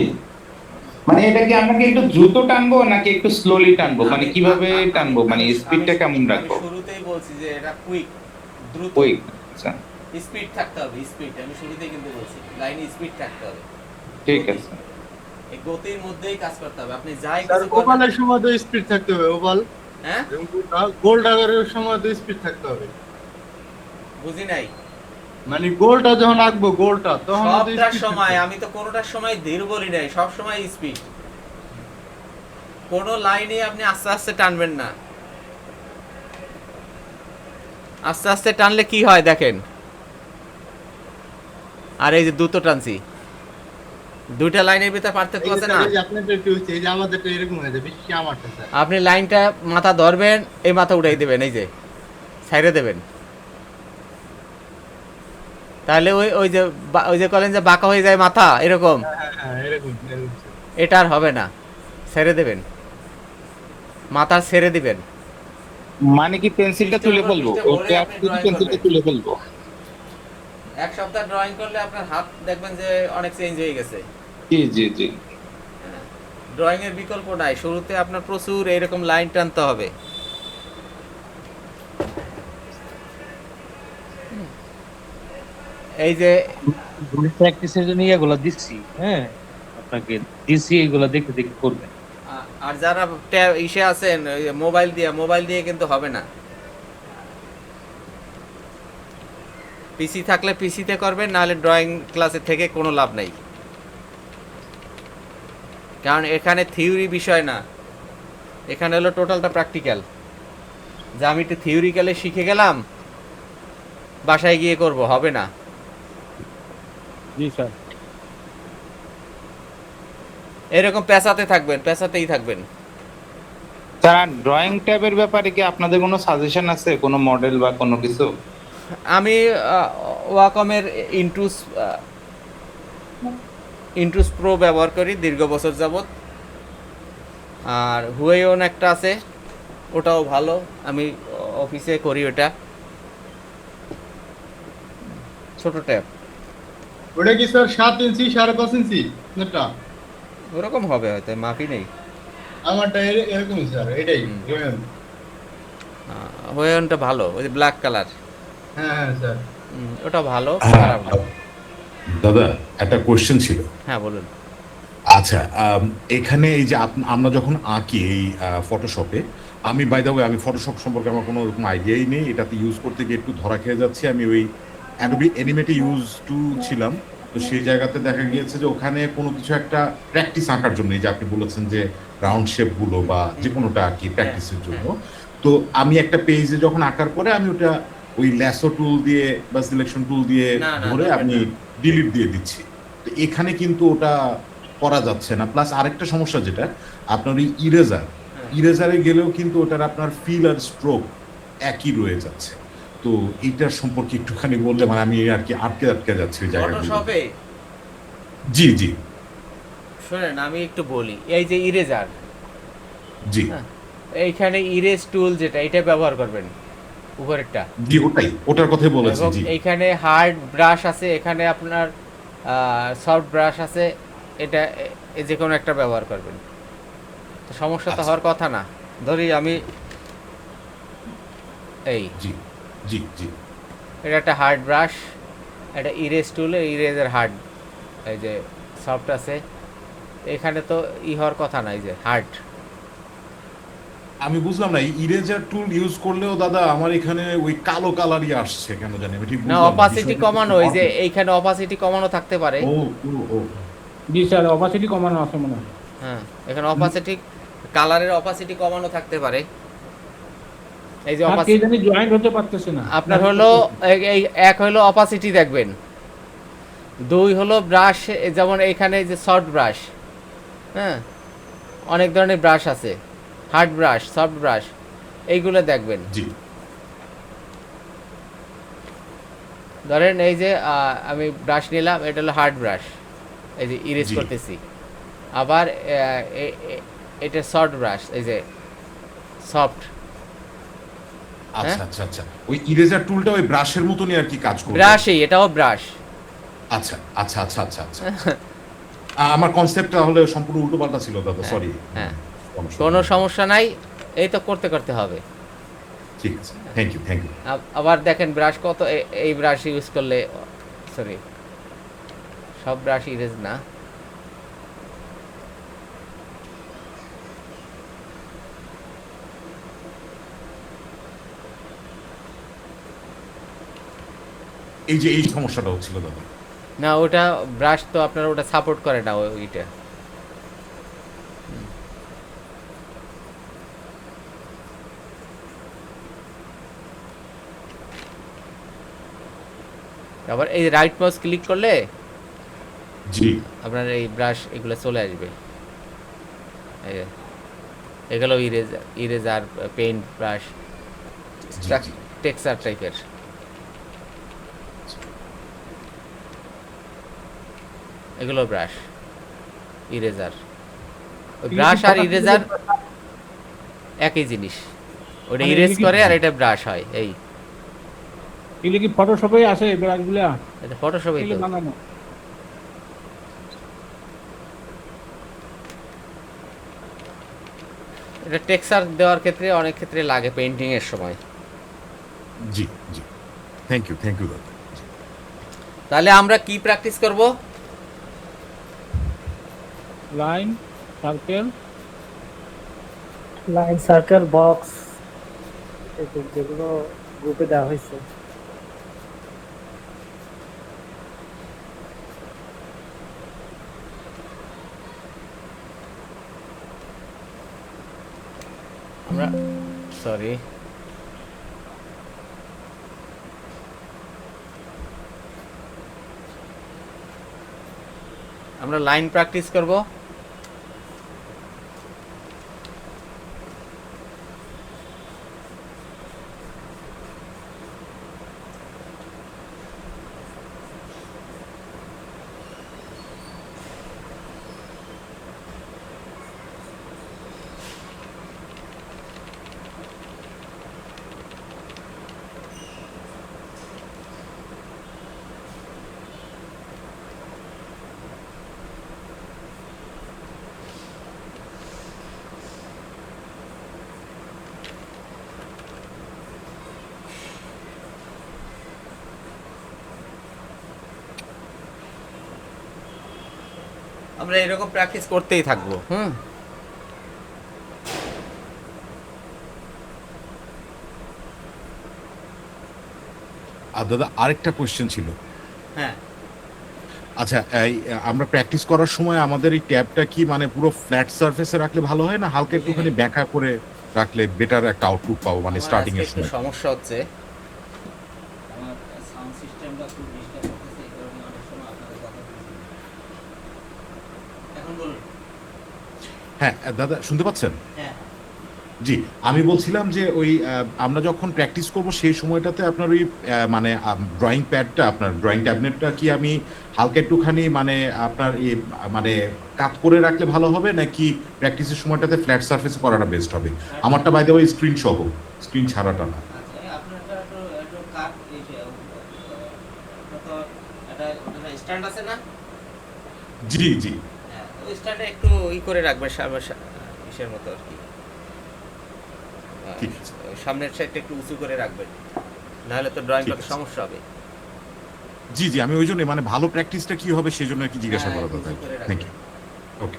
মানে এটা কি আমরা কি একটু দ্রুত টানবো নাকি একটু স্লোলি টানবো, মানে আমি- কিভাবে আমি- টানবো, মানে আমি- স্পিডটা কেমন আমি রাখবো? শুরুতেই বলছি যে এটা কুইক, দ্রুত, ওই আচ্ছা স্পিড থাকতে হবে, স্পিড। আমি শুরুতেই কিন্তু বলছি লাইনে স্পিড থাকতে হবে। ঠিক আছে। এই গতির মধ্যেই কাজ করতে হবে, আপনি যাই স্যার কিছু করবেন। ওভালের সময় তো স্পিড থাকতে হবে, ওভাল হ্যাঁ, গোল ডাগারের সময় তো স্পিড থাকতে হবে, বুঝি নাই। মানে গোলটা যখন আঁকবো গোলটা তখন তো সবটার speed সময়, থাকতে হবে। আমি তো কোনোটার সময় ধীর বলি নাই, সব সময় স্পিড। কোন লাইনে আপনি আস্তে আস্তে টানবেন না, আস্তে আস্তে টানলে কি হয় দেখেন। আর এই যে দ্রুত টানছি, দুইটা লাইনের ভিতরে পার্থক্য এই যে আছে স্যার, না। এই যে আপনাদের একটু হচ্ছে, এই যে আমাদেরটা এরকম হয়ে যায়, বেশি আমারটা স্যার। আপনি লাইনটা মাথা ধরবেন, এই মাথা উঠাই দেবেন, এই যে সাইডে দেবেন, তাহলে ওই ওই যে বলেন যে বাঁকা হয়ে যায় মাথা এরকম, হ্যাঁ এরকম স্যার। এটা আর হবে না। ছেড়ে দেবেন, মাথা ছেড়ে দিবেন। মানে কি পেন্সিলটা তুলে ফেলবো, ওটা পেন্সিলটা তুলে ফেলবো? এক সপ্তাহ ড্রয়িং করলে আপনার হাত দেখবেন যে অনেক চেঞ্জ হয়ে গেছে। জি জি জি। ড্রয়িং এর বিকল্প নাই, শুরুতে আপনার প্রচুর এইরকম লাইন টানতে হবে। এই যে প্র্যাকটিসের জন্য ইয়েগুলো দিচ্ছি, হ্যাঁ আপনাকে দিচ্ছি, এগুলো দেখে দেখে করবেন। আর যারা ইসে আছেন মোবাইল দিয়ে কিন্তু হবে না। পিসি থাকলে পিসিতে করবেন, নাহলে ড্রয়িং ক্লাসে থেকে কোনো লাভ নাই। কারণ এখানে থিওরি বিষয় না, এখানে হলো টোটালটা প্র্যাকটিক্যাল। যে আমি একটু থিওরিক্যালে শিখে গেলাম, বাসায় গিয়ে করব, হবে না। জি স্যার। এরকম পেঁচাতে থাকবেন, পেঁচাতেই থাকবেন। তারা ড্রয়িং ট্যাবের ব্যাপারে কি আপনাদের কোনো সাজেশন আছে, কোনো মডেল বা কোনো কিছু? আমি ওয়াকমের ইন্টুস প্রো ব্যবহার করি দীর্ঘ বছর যাবত। আর হুয়েওন একটা আছে, ওটাও ভালো, আমি অফিসে করি ওটা। ছোট ট্যাব, ওটা কি স্যার 7 ইঞ্চি 5.5 ইঞ্চি নেটটা? ওরকম হবে হয়তো, মাপি নেই। আমারটা এরকমই স্যার, এটাই রয়্যাল। হুয়েওনটা ভালো, ওই যে ব্ল্যাক কালার, হ্যাঁ স্যার। ওটা ভালো, হ্যাঁ, খারাপ না। দাদা একটা কোশ্চেন ছিল। হ্যাঁ বলুন। আচ্ছা, এখানে এই যে আমরা যখন আঁকি এই ফটোশপে, আমি বাই দ্য ওয়ে আমি ফটোশপ সম্পর্কে আমার কোনো রকম আইডিয়াই নেই, এটাতে ইউজ করতে গিয়ে একটু ধরা খেয়ে যাচ্ছি। আমি ওই অ্যাডোবি অ্যানিমেটে ইউজ টু ছিলাম, তো সেই জায়গাতে দেখা গিয়েছে যে ওখানে কোনো কিছু একটা প্র্যাকটিস আঁকার জন্য, এই যে আপনি বলেছেন যে রাউন্ড শেপগুলো বা যে কোনোটা আঁকি প্র্যাকটিসের জন্য, তো আমি একটা পেজে যখন আঁকার পরে আমি ওটা ওই ল্যাসো টুল দিয়ে বা সিলেকশন টুল দিয়ে না, ধরে দরকার আমি ডিলিট দিয়ে দিচ্ছি। তো এখানে কিন্তু ওটা করা যাচ্ছে না। প্লাস আরেকটা সমস্যা যেটা, আপনার ওই ইরেজারে গেলেও কিন্তু ওটার আপনার ফিল আর স্ট্রোক একই রয়ে যাচ্ছে। তো এইটার সম্পর্কে একটুখানি বললে, মানে আমি আর কি আটকে যাচ্ছি ওই জায়গাগুলো। ফটোশপে জি জি শোনেন, আমি একটু বলি, এই যে ইরেজার, জি এইখানে ইরেজ টুল যেটা, এটা ব্যবহার করবেন, উপরেরটা। জি, ওটার কথাই বলেছি। এবং জি এইখানে হার্ড ব্রাশ আছে, এখানে আপনার সফট ব্রাশ আছে, এটা যে কোনো একটা ব্যবহার করবেন, তো সমস্যা তো আচ্ছা। হওয়ার কথা না। ধরি আমি এই, জি জি জি এটা একটা হার্ড ব্রাশ, এটা ইরেজ টুল, ইরেজের হার্ড, এই যে সফট আছে, এখানে তো হওয়ার কথা না, এই যে হার্ড। আমি বুঝলাম না, ইরেজার টুল ইউজ করলেও দাদা আমার এখানে ওই কালো কালারই আসছে কেন জানি, আমি ঠিক না, বুঝলাম না। অপাসিটি বিষয়টা কমানো, একটু এই যে এইখানে অপাসিটি কমানো থাকতে পারে। ও ও ও জি স্যার, অপাসিটি কমানো আছে মনে হয়। হ্যাঁ, এখানে অপাসিটি, কালারের অপাসিটি কমানো থাকতে পারে। এই যে আর কে অপাসিটি জানি জয়েন্ট হতে পারতেছে না আপনার হলো এই এক হলো অপাসিটি দেখবেন, দুই হলো ব্রাশ, যেমন এইখানে যে সফট ব্রাশ, হ্যাঁ অনেক ধরনের ব্রাশ আছে, হার্ড ব্রাশ, সফট ব্রাশ, এইগুলো দেখবেন। জি ধরেন এই যে আমি ব্রাশ নিলাম, এটা হলো হার্ড ব্রাশ, এই যে ইরেজ জি। করতেছি। আবার এটা সফট ব্রাশ, এই যে সফট। আচ্ছা আচ্ছা আচ্ছা, ওই ইরেজার টুলটা ওই ব্রাশের মতনই আর কি কাজ করে। ব্রাশই, এটাও ব্রাশ। আচ্ছা আচ্ছা আচ্ছা আচ্ছা আচ্ছা আমার কনসেপ্টটা হলে সম্পূর্ণ উল্টোপাল্টা ছিল দাদা, সরি। হ্যাঁ, কোনো সমস্যা নাই, এই তো করতে করতে হবে। ঠিক আছে, থ্যাংক ইউ থ্যাংক ইউ। আবার দেখেন ব্রাশ কত, এই ব্রাশ ইউজ করলে, সরি সব ব্রাশ ইরেজ না, এই যে এই সমস্যাটা হচ্ছিল দাদা। না ওটা ব্রাশ তো আপনার ওটা সাপোর্ট করে না ওইটা। আবার এই রাইট মাউস ক্লিক করলে জি আপনার এই ব্রাশ এগুলো চলে আসবে। এগুলো ইরেজার পেইন্ট ব্রাশ জি। টেক্সচার টাইপের। এগুলো ব্রাশ ইরেজার। ওই ব্রাশ আর ইরেজার একই জিনিস, ওটা মানে ইরেজ এগুলো কি- করে আর এটা ব্রাশ হয়। এই এগুলো কি ফটোশপে আছে ব্রাশগুলা? এটা ফটোশপে এগুলো তো বানানো? এটা টেক্সচার দেওয়ার ক্ষেত্রে অনেক ক্ষেত্রে লাগে পেইন্টিং এর সময়। জি জি, থ্যাংক ইউ দাদা। তাহলে আমরা কি প্র্যাকটিস করব? Line, circle, line, circle, box, যেগুলো গ্রুপে দেওয়া হয়েছে। আমরা সরি আমরা লাইন প্র্যাকটিস করব। আমরা এরকম প্র্যাকটিস করতেই থাকবো। আর দাদা আরেকটা কোয়েশ্চেন ছিল। হ্যাঁ, আচ্ছা, এই আমরা প্র্যাকটিস করার সময় আমাদের এই ট্যাবটা কি মানে পুরো ফ্ল্যাট সারফেসে রাখলে ভালো হয় না হালকা একটুখানি ব্যাকা করে রাখলে বেটার একটা আউটপুট পাবো মানে আমার স্টার্টিং আজকে এর একটু সময়? সমস্যা হচ্ছে, আমার সাউন্ড সিস্টেমটা খুব ডিস্টার্ব করতেছে, এই কারণে অনেক সময় আপনাদের কথা বুঝি না। এখন বলুন। হ্যাঁ দাদা শুনতে পাচ্ছেন? হ্যাঁ, জি, আমি বলছিলাম যে ওই আমরা যখন প্র্যাকটিস করব সেই সময়টাতে আপনার ওই মানে ড্রয়িং প্যাডটা আপনার ড্রয়িং ট্যাবলেটটা কি আমি হালকা একটুখানি মানে আপনার মানে কাট করে রাখলে ভালো হবে নাকি প্র্যাকটিসের সময়টাতে ফ্ল্যাট সারফেসে করাটা বেস্ট হবে? আমারটা বাই দ্য ওয়ে স্ক্রিন সহ, স্ক্রিন ছাড়াটা না। আচ্ছা, আপনারটা একটু কাট তো এটা স্ট্যান্ড আছে না? জি জি হ্যাঁ, ওই স্ট্যান্ডে একটু করে রাখবেন ইসের মতো আর কি। ঠিক আছে। সামনের সাইডটা একটু উঁচু করে রাখবেন, নাহলে তো ড্রয়িং ঠিক করতে আছে। সমস্যা হবে। জি জি, আমি ওই জন্য মানে ভালো প্র্যাকটিসটা কি হবে সেই জন্য আর কি জিজ্ঞাসা হ্যাঁ, করা উঁচু দরকার। করে থ্যাংক রাখবেন, ইউ। ওকে।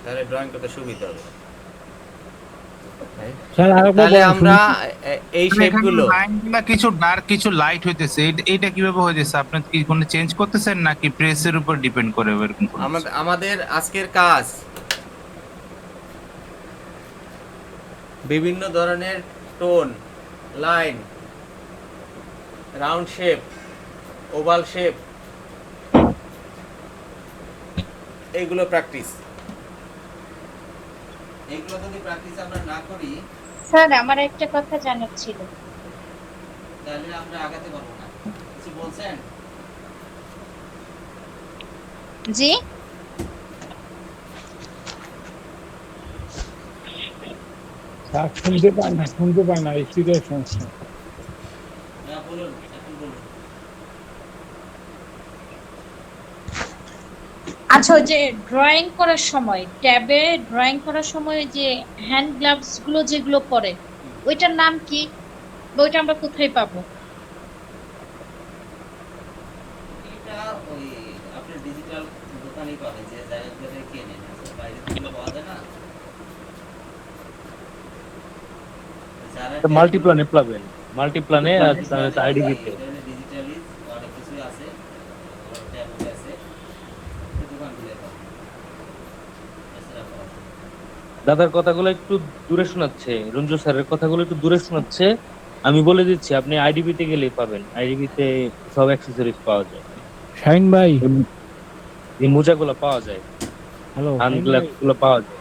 তাহলে ড্রয়িং করতে সুবিধা হবে। স্যার আরেকবার তাহলে বলেন, আমরা এই এখানে শেপগুলো লাইনগুলা কিছু ডার্ক কিছু লাইট হইতেছে, এটা কিভাবে হইতেছে? আপনি কি কোনো চেঞ্জ করতেছেন নাকি প্রেসের উপর ডিপেন্ড করে এরকম কোনো কিছু? আমাদের আজকের কাজ বিভিন্ন ধরনের tone, line, round shape, oval shape, এইগুলো প্র্যাকটিস। এইগুলো যদি প্র্যাকটিস আমরা না করি স্যার আমার একটা কথা জানার ছিল। তাহলে আমরা আগাতে পারবো না। কিছু বলছেন? জি স্যার শুনতে পায় না স্পিকার সমস্যা। না, বলুন, এখন বলুন। আচ্ছা, ওই যে ড্রয়িং করার সময় ট্যাবে ড্রয়িং করার সময় যে হ্যান্ড গ্লাভস গুলো যেগুলো পরে ওইটার নাম কি, বা ওইটা আমরা কোথায় পাবো? এটা ওই আপনি ডিজিটাল দোকানেই পাবেন, যে জায়গা থেকে কেনেন, বাইরে থেকে পাওয়া যায় না। যারা মাল্টিপ্লানে পাবেন, মাল্টিপ্লানে আর আইডি দিতে। দাদার কথাগুলো একটু দূরে শোনাচ্ছে, রঞ্জু স্যারের কথাগুলো একটু দূরে শোনাচ্ছে। আমি বলে দিচ্ছি, আপনি আইডিবি তে গেলেই পাবেন, আইডিবি তে সব অ্যাক্সেসরিজ পাওয়া যায়, শাহিন ভাই, এই মোজাগুলো পাওয়া যায়, হ্যালো হ্যান্ড শাহিন ভাই, গ্লাভস গুলো পাওয়া যায়।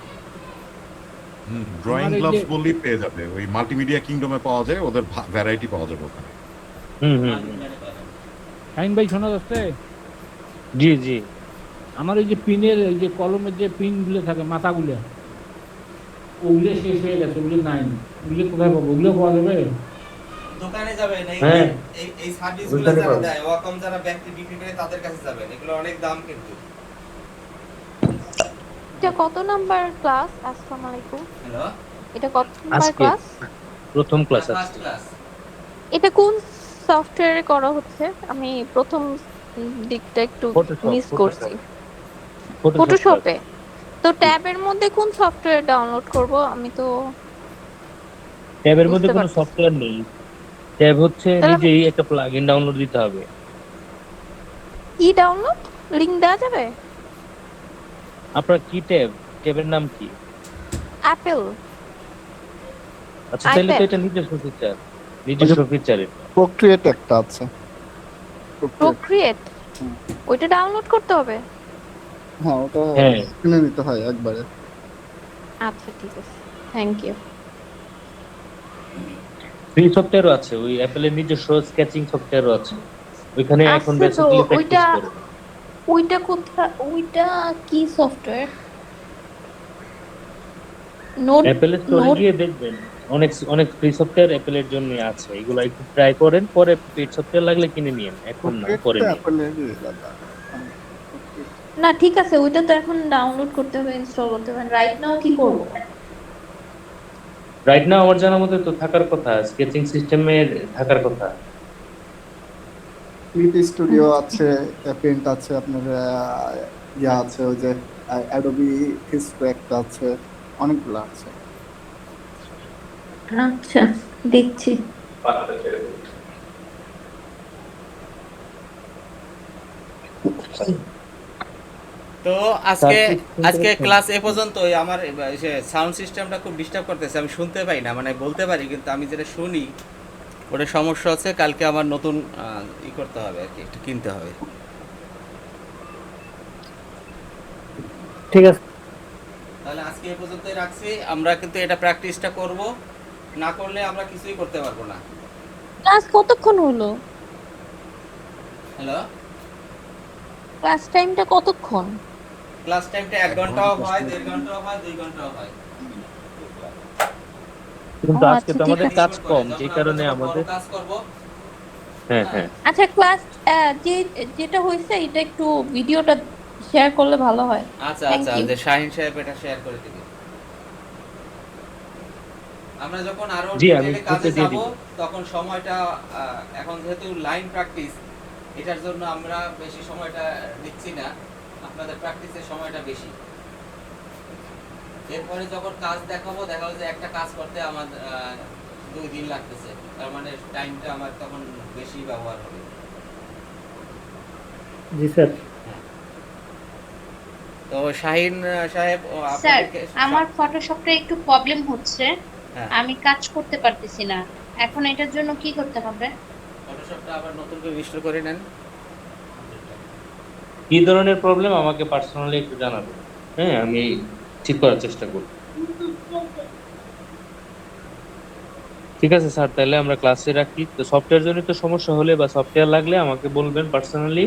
ড্রয়িং আমার এই গ্লাভস যে বললেই পেয়ে যাবে, ওই মাল্টিমিডিয়া কিংডমে পাওয়া যায়, ওদের ভ্যারাইটি পাওয়া যাবে ওখানে। হুম হুম হুম। শাহিন ভাই শোনা যাচ্ছে? জি জি। আমার এই যে পিনের এই যে কলমের যে পিন গুলো থাকে মাথাগুলো, ওগুলো শেষ হয়ে গেছে, ওগুলো নাই। ওগুলো কোথায় পাবো? ওগুলো পাওয়া যাবে? দোকানে যাবেন, এই হ্যাঁ, এই এই সার্ভিসগুলো ওইখানে যারা পাবেন। দেয়, ওয়াকম যারা ব্যক্তি বিক্রি করে তাদের কাছে যাবেন, এগুলো অনেক দাম কিন্তু। এটা কত নাম্বার ক্লাস? আসসালামু আলাইকুম। হ্যালো, এটা কত নাম্বার আজকে ক্লাস? প্রথম ক্লাস ফার্স্ট আছে। ক্লাস। এটা কোন সফটওয়্যারে করা হচ্ছে? আমি প্রথম দিকটা একটু ফটোশপ, মিস ফটোশপ, করছি। Photoshop class. ফটোশপে? তো ট্যাবের মধ্যে কোন সফটওয়্যার ডাউনলোড করব? আমি তো ট্যাবের মধ্যে বুঝতে কোনো পারছি। সফটওয়্যার নেই, ট্যাব হচ্ছে তাহলে আমি নিজেই একটা প্লাগইন ডাউনলোড দিতে হবে। কি ডাউনলোড? লিংক দেওয়া যাবে? আপনার কি ট্যাব, ট্যাবের নাম কি? অ্যাপেল, আচ্ছা, তাহলে তো আইপ্যাড, এটা নিজস্ব ফিচার, নিজস্ব ফিচার এটা। প্রক্রিয়েট একটা আছে, প্রক্রিয়েট। প্রোক্রিয়েট, ওইটা ডাউনলোড করতে হবে? হ্যাঁ, ওটা হ্যাঁ, কিনে নিতে হয় একবারে। আচ্ছা ঠিক আছে, থ্যাংক ইউ। ফ্রি সফটওয়্যারও আছে, ওই অ্যাপলের নিজস্ব স্কেচিং সফটওয়্যারও আছে, ওইখানে এখন আছে তো, বেসিক্যালি প্র্যাকটিস ওইটা করে। ওইটা কোথায়? ওইটা কি সফটওয়্যার? নোট অ্যাপেলের স্টোরে নোট গিয়ে দেখবেন, অনেক অনেক ফ্রি সফটওয়্যার অ্যাপেলের জন্য আছে, এগুলো একটু ট্রাই করেন, পরে পেড সফটওয়্যার লাগলে কিনে নিন, এখন না, পরে প্রক্রিয়েটটা নিন। অ্যাপেলেরই দাদা। না ঠিক আছে, ওইটা তো এখন ডাউনলোড করতে হবে, ইনস্টল করতে হবে। রাইট নাও কি করব? রাইট নাও আমার জানার মতে তো থাকার কথা, স্কেচিং সিস্টেমের থাকার কথা। ফ্লিট স্টুডিও আছে, পেন্ট আছে, আপনার ইয়া আছে, ওই যে অ্যাডোবি হিস্ট্রি একটা আছে, অনেকগুলো আছে। আচ্ছা, দেখছি। তো আজকে আজকে ক্লাস এ পর্যন্তই। আমার সাউন্ড সিস্টেমটা খুব ডিস্টার্ব করতেছে, আমি শুনতে পাই না, মানে বলতে পারি কিন্তু আমি যেটা শুনি ওটা সমস্যা হচ্ছে। কালকে আমার নতুন ই করতে হবে আর কি, একটু কিনতে হবে। ঠিক আছে। তাহলে আজকে এ পর্যন্তই রাখছি। আমরা কিন্তু এটা প্র্যাকটিসটা করব, না করলে আমরা কিছুই করতে পারবো না। ক্লাস কতক্ষণ হলো? হ্যালো, ক্লাস টাইমটা কতক্ষণ? ক্লাস টাইমটা 1 ঘন্টাও হয়, 1.5 ঘন্টাও হয়, 2 ঘন্টাও হয়। কিন্তু ও আজকে আচ্ছা, তো ঠিক আমাদের আছে। কাজ কম, যখন যে আমরা কারণে যখন বড় আমাদের। কাজ করব। হ্যাঁ হ্যাঁ, আচ্ছা, ক্লাস যেটা হয়েছে এটা একটু ভিডিওটা শেয়ার করলে ভালো হয়। আচ্ছা থ্যাংক আচ্ছা, ইউ। যে শাহিন সাহেব এটা শেয়ার করে দিবে। আমরা যখন আরো জি আমি ডিটেইলে কাজে গ্রুপে দিয়ে যাব দিব। তখন সময়টা এখন যেহেতু লাইন প্র্যাকটিস, এটার জন্য আমরা বেশি সময়টা নিচ্ছি না, আপনাদের প্র্যাকটিসের সময়টা বেশি। এরপরে যখন কাজ দেখাবো, দেখা যাবে যে একটা কাজ করতে আমার 2 দিন লাগতেছে, তার মানে টাইমটা আমার তখন বেশি ব্যবহার হবে। জি স্যার। তো শাহিন সাহেব, স্যার, আপনাদেরকে আমার ফটোশপটা একটু প্রবলেম হচ্ছে, হ্যাঁ, আমি কাজ করতে পারতেছি না। এখন এটার জন্য কি করতে হবে? ফটোশপটা আবার নতুন করে ইনস্টল করে নেন। কি ধরনের প্রবলেম আমাকে পার্সোনালি একটু জানাবেন, হ্যাঁ আমি ঠিক করার চেষ্টা করব। ঠিক আছে স্যার, তাহলে আমরা ক্লাসে রাখি। তো সফটওয়্যার জনিত সমস্যা হলে বা সফটওয়্যার লাগলে আমাকে বলবেন পার্সোনালি,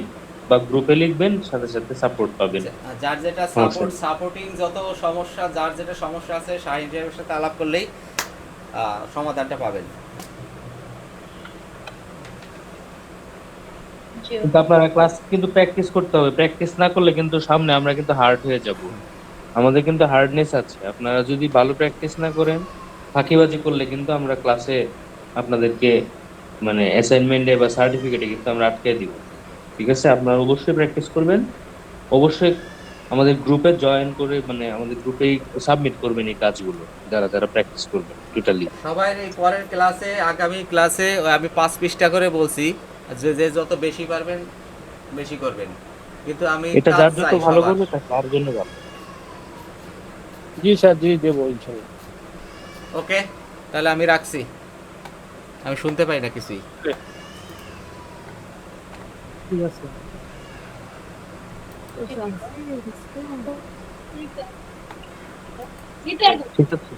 বা গ্রুপে লিখবেন, সাথে সাথে সাপোর্ট পাবেন। যার যেটা সমস্যা নেই। সাপোর্টিং যত সমস্যা, যার যেটা সমস্যা আছে, শাহিন সাহেবের সাথে আলাপ করলেই সমাধানটা পাবেন। জি, কিন্তু আপনারা ক্লাস কিন্তু প্র্যাকটিস করতে হবে, প্র্যাকটিস না করলে কিন্তু সামনে আমরা কিন্তু হার্ড হয়ে যাব, আমাদের কিন্তু হার্ডনেস আছে। আপনারা যদি ভালো প্র্যাকটিস না করেন, ফাঁকিবাজি করলে কিন্তু আমরা ক্লাসে আপনাদেরকে মানে অ্যাসাইনমেন্টে বা সার্টিফিকেটে কিন্তু আমরা আটকে দিব। ঠিক আছে, আপনারা অবশ্যই প্র্যাকটিস করবেন, অবশ্যই আমাদের গ্রুপে জয়েন করে, মানে আমাদের গ্রুপেই সাবমিট করবেন এই কাজগুলো, যারা যারা প্র্যাকটিস করবেন টোটালি। সবাই এই পরের ক্লাসে, আগামী ক্লাসে আমি 5 পৃষ্ঠা করে বলছি, যে যে যত বেশি পারবেন বেশি করবেন, কিন্তু আমি এটা কাজ যার যত চাই ভালো সবার। করবে তার জন্য ভালো। জি স্যার, জি দেবো ইনশাল্লাহ। ওকে, তাহলে আমি রাখছি, আমি শুনতে পাই না কিছুই। ঠিক আছে। দিতে ঠিক আছে।